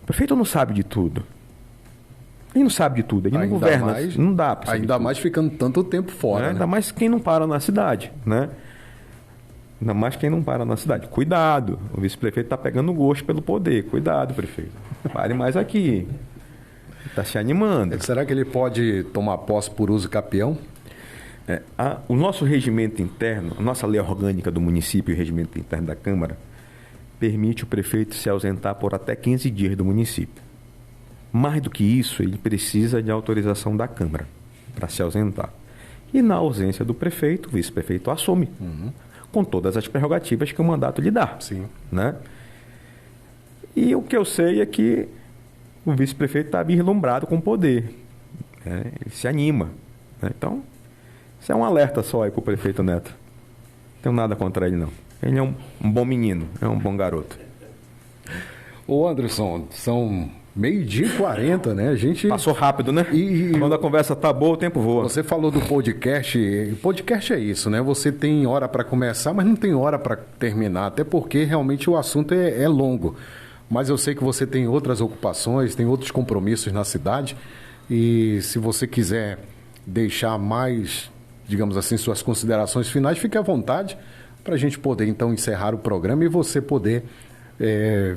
A: O prefeito não sabe de tudo. Ele não sabe de tudo, ele não governa,
B: mais,
A: não dá para saber.
B: Ainda mais ficando tanto tempo fora.
A: Ainda mais quem não para na cidade, né? Ainda mais quem não para na cidade. Cuidado, o vice-prefeito está pegando gosto pelo poder. Cuidado, prefeito. Pare mais aqui. Está se animando.
B: Será que ele pode tomar posse por uso capião?
A: O nosso regimento interno, a nossa lei orgânica do município e o regimento interno da Câmara, permite o prefeito se ausentar por até 15 dias do município. Mais do que isso, ele precisa de autorização da Câmara para se ausentar. E na ausência do prefeito, o vice-prefeito assume. Com todas as prerrogativas que o mandato lhe dá.
B: Sim.
A: Né? E o que eu sei é que o vice-prefeito está vislumbrado com o poder. Né? Ele se anima. Né? Então, isso é um alerta só aí para o prefeito Neto. Não tenho nada contra ele, não. Ele é um bom menino, é um bom garoto.
B: Ô Anderson, são 12h40, né? A gente...
A: Passou rápido, né? Quando a conversa tá boa, o tempo voa.
B: Você falou do podcast. Podcast é isso, né? Você tem hora para começar, mas não tem hora para terminar. Até porque realmente o assunto é longo. Mas eu sei que você tem outras ocupações, tem outros compromissos na cidade. E se você quiser deixar mais, digamos assim, suas considerações finais, fique à vontade para a gente poder então encerrar o programa e você poder...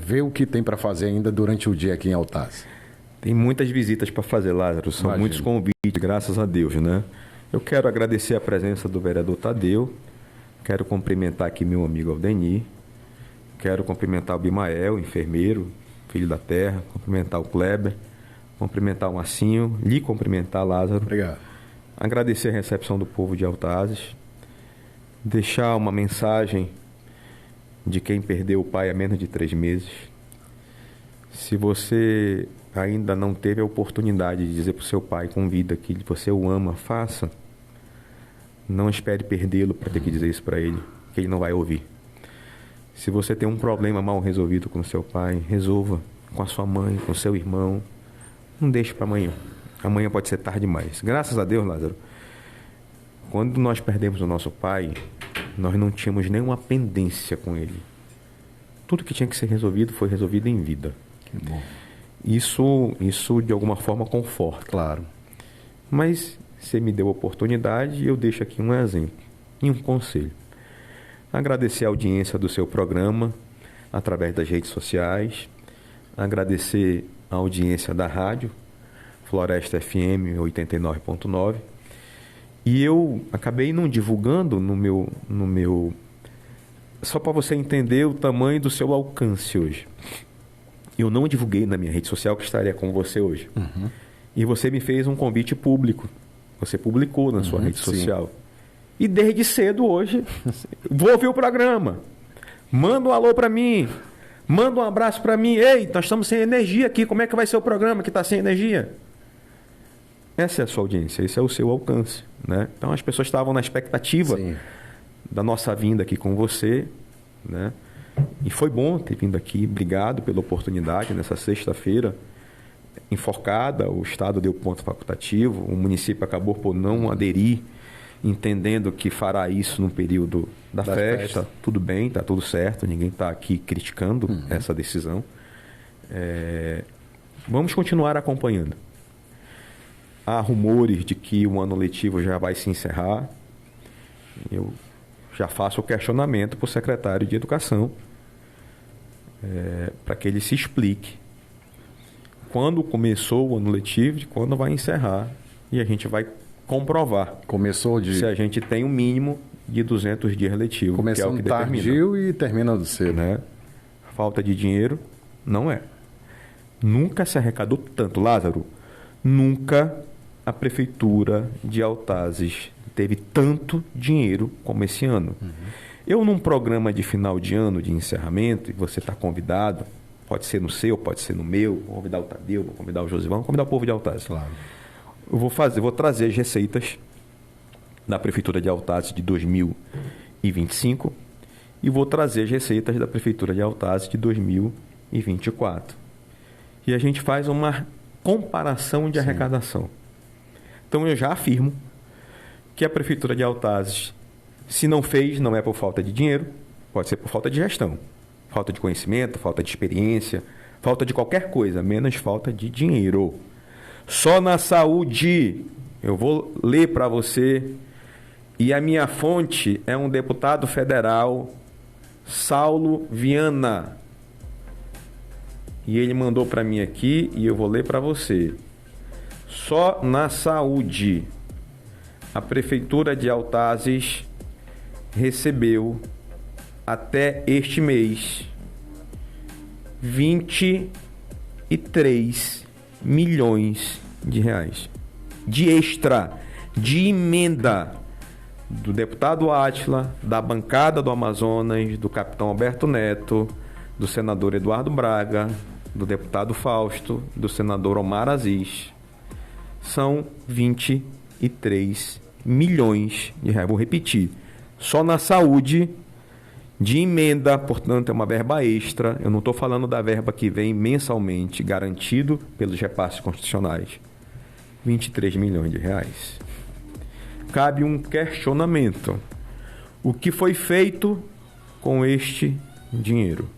B: ver o que tem para fazer ainda durante o dia aqui em Altaz.
A: Tem muitas visitas para fazer, Lázaro. São
B: Imagino.
A: Muitos convites, graças a Deus, né? Eu quero agradecer a presença do vereador Tadeu. Quero cumprimentar aqui meu amigo Aldenir. Quero cumprimentar o Bimael, enfermeiro, filho da terra. Cumprimentar o Kleber. Cumprimentar o Marcinho. Lhe cumprimentar, Lázaro.
B: Obrigado.
A: Agradecer a recepção do povo de Altazes. Deixar uma mensagem de quem perdeu o pai há menos de 3 meses. Se você ainda não teve a oportunidade de dizer para o seu pai com vida que você o ama, faça. Não espere perdê-lo para ter que dizer isso para ele, que ele não vai ouvir. Se você tem um problema mal resolvido com o seu pai, resolva com a sua mãe, com o seu irmão. Não deixe para amanhã. Amanhã pode ser tarde demais. Graças a Deus, Lázaro, Quando nós perdemos o nosso pai, nós não tínhamos nenhuma pendência com ele. Tudo que tinha que ser resolvido foi resolvido em vida.
B: Que bom.
A: Isso de alguma forma conforta.
B: Claro.
A: Mas você me deu a oportunidade e eu deixo aqui um exemplo e um conselho. Agradecer a audiência do seu programa através das redes sociais, agradecer a audiência da rádio Floresta FM 89.9. E eu acabei não divulgando no meu só para você entender o tamanho do seu alcance hoje. Eu não divulguei na minha rede social que estaria com você hoje.
B: Uhum.
A: E você me fez um convite público. Você publicou na sua rede social. E desde cedo hoje, vou ouvir o programa. Manda um alô para mim. Manda um abraço para mim. Ei, nós estamos sem energia aqui. Como é que vai ser o programa que está sem energia? Essa é a sua audiência, esse é o seu alcance, né? Então as pessoas estavam na expectativa da nossa vinda aqui com você, né? E foi bom ter vindo aqui. Obrigado pela oportunidade nessa sexta-feira enforcada. O Estado deu ponto facultativo, o município acabou por não aderir, entendendo que fará isso no período da festa. Tudo bem, está tudo certo, ninguém está aqui criticando essa decisão. Vamos continuar acompanhando. Há rumores de que o ano letivo já vai se encerrar. Eu já faço o questionamento para o secretário de Educação, para que ele se explique quando começou o ano letivo e quando vai encerrar. E a gente vai comprovar se a gente tem um mínimo de 200 dias letivos.
B: Começando
A: que é o que
B: tardio e terminando cedo.
A: Né? Falta de dinheiro não é. Nunca se arrecadou tanto, Lázaro. Nunca a Prefeitura de Altazes teve tanto dinheiro como esse ano. Eu, num programa de final de ano, de encerramento, e você está convidado, pode ser no seu, pode ser no meu, vou convidar o Tadeu, vou convidar o Josivão, vou convidar o povo de Altazes.
B: Claro.
A: Eu vou trazer as receitas da Prefeitura de Altazes de 2025 e vou trazer as receitas da Prefeitura de Altazes de 2024. E a gente faz uma comparação de arrecadação. Então eu já afirmo que a Prefeitura de Altazes, se não fez, não é por falta de dinheiro, pode ser por falta de gestão, falta de conhecimento, falta de experiência, falta de qualquer coisa, menos falta de dinheiro. Só na saúde, eu vou ler para você, e a minha fonte é um deputado federal, Saulo Viana. E ele mandou para mim aqui e eu vou ler para você. Só na saúde, a Prefeitura de Altazes recebeu até este mês 23 milhões de reais de extra, de emenda do deputado Átila, da bancada do Amazonas, do capitão Alberto Neto, do senador Eduardo Braga, do deputado Fausto, do senador Omar Aziz. São 23 milhões de reais. Vou repetir. Só na saúde, de emenda, portanto, é uma verba extra. Eu não estou falando da verba que vem mensalmente, garantido pelos repasses constitucionais. 23 milhões de reais. Cabe um questionamento. O que foi feito com este dinheiro?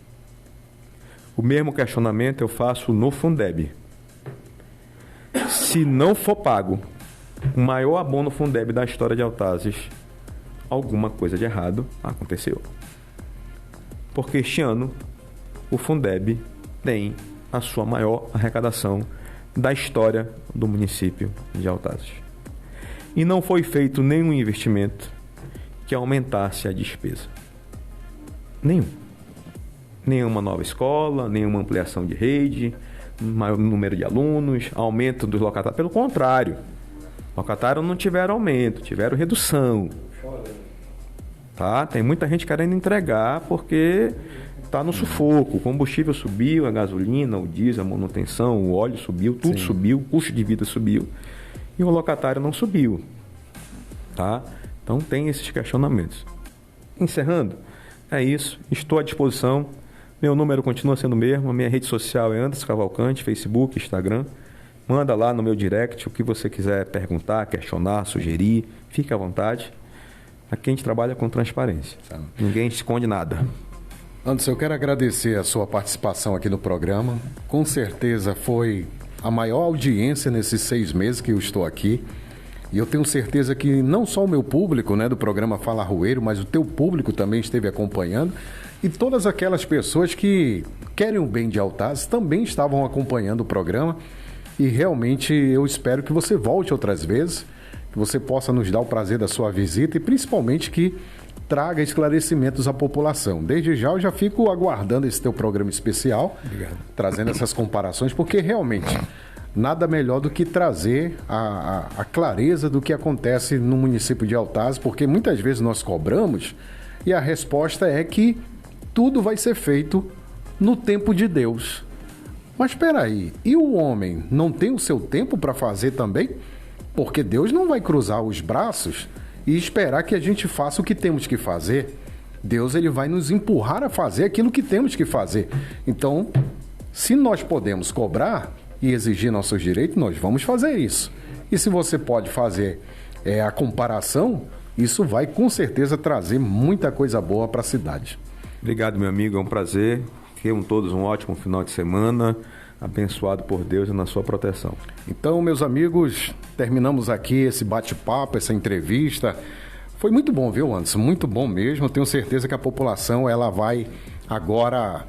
A: O mesmo questionamento eu faço no Fundeb. Se não for pago o maior abono Fundeb da história de Altazes, alguma coisa de errado aconteceu. Porque este ano o Fundeb tem a sua maior arrecadação da história do município de Altazes. E não foi feito nenhum investimento que aumentasse a despesa. Nenhum. Nenhuma nova escola, nenhuma ampliação de rede, maior número de alunos, aumento dos locatários. Pelo contrário, locatários não tiveram aumento, tiveram redução. Tá? Tem muita gente querendo entregar porque está no sufoco. O combustível subiu, a gasolina, o diesel, a manutenção, o óleo subiu, tudo subiu, o custo de vida subiu. E o locatário não subiu. Tá? Então tem esses questionamentos. Encerrando, é isso. Estou à disposição. Meu número continua sendo o mesmo. A minha rede social é Anderson Cavalcante, Facebook, Instagram. Manda lá no meu direct o que você quiser perguntar, questionar, sugerir. Fique à vontade. Aqui a gente trabalha com transparência. Ninguém esconde nada.
B: Anderson, eu quero agradecer a sua participação aqui no programa. Com certeza foi a maior audiência nesses 6 meses que eu estou aqui. E eu tenho certeza que não só o meu público, né, do programa Fala Arrueiro, mas o teu público também esteve acompanhando. E todas aquelas pessoas que querem o bem de Altaz também estavam acompanhando o programa. E realmente eu espero que você volte outras vezes, que você possa nos dar o prazer da sua visita e principalmente que traga esclarecimentos à população. Desde já eu já fico aguardando esse teu programa especial, trazendo essas comparações, porque realmente nada melhor do que trazer a clareza do que acontece no município de Altaz, porque muitas vezes nós cobramos e a resposta é que tudo vai ser feito no tempo de Deus. Mas espera aí, e o homem não tem o seu tempo para fazer também? Porque Deus não vai cruzar os braços e esperar que a gente faça o que temos que fazer. Deus ele vai nos empurrar a fazer aquilo que temos que fazer. Então, se nós podemos cobrar e exigir nossos direitos, nós vamos fazer isso. E se você pode fazer a comparação, isso vai com certeza trazer muita coisa boa para a cidade.
A: Obrigado, meu amigo, é um prazer. Tenham todos um ótimo final de semana, abençoado por Deus e na sua proteção.
B: Então, meus amigos, terminamos aqui esse bate-papo, essa entrevista. Foi muito bom, viu, Anderson? Muito bom mesmo. Eu tenho certeza que a população ela vai agora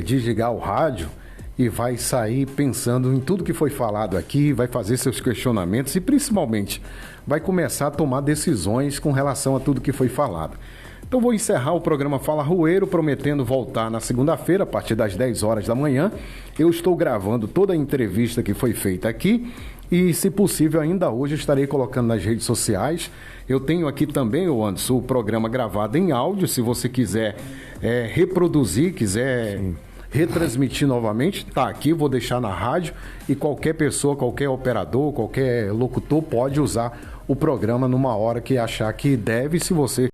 B: desligar o rádio e vai sair pensando em tudo que foi falado aqui, vai fazer seus questionamentos e, principalmente, vai começar a tomar decisões com relação a tudo que foi falado. Então vou encerrar o programa Fala Arrueiro, prometendo voltar na segunda-feira, a partir das 10 horas da manhã. Eu estou gravando toda a entrevista que foi feita aqui e, se possível, ainda hoje estarei colocando nas redes sociais. Eu tenho aqui também, Anderson, o programa gravado em áudio, se você quiser reproduzir, quiser retransmitir novamente, tá aqui, vou deixar na rádio e qualquer pessoa, qualquer operador, qualquer locutor pode usar o programa numa hora que achar que deve, se você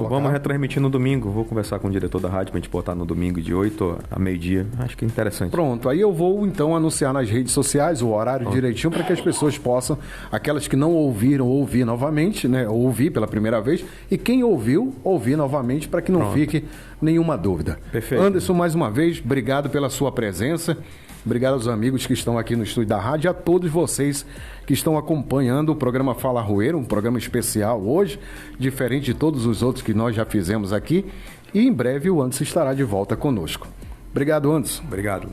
A: Vamos retransmitir no domingo. Vou conversar com o diretor da rádio para a gente botar no domingo de 8 a meio-dia. Acho que é interessante.
B: Pronto, aí eu vou então anunciar nas redes sociais o horário direitinho para que as pessoas possam, aquelas que não ouviram, ouvir novamente, né? Ouvir pela primeira vez. E quem ouviu, ouvir novamente para que não fique nenhuma dúvida.
A: Perfeito.
B: Anderson, mais uma vez, obrigado pela sua presença. Obrigado aos amigos que estão aqui no estúdio da rádio e a todos vocês que estão acompanhando o programa Fala Arrueiro, um programa especial hoje, diferente de todos os outros que nós já fizemos aqui. E em breve o Anderson estará de volta conosco. Obrigado, Anderson.
A: Obrigado.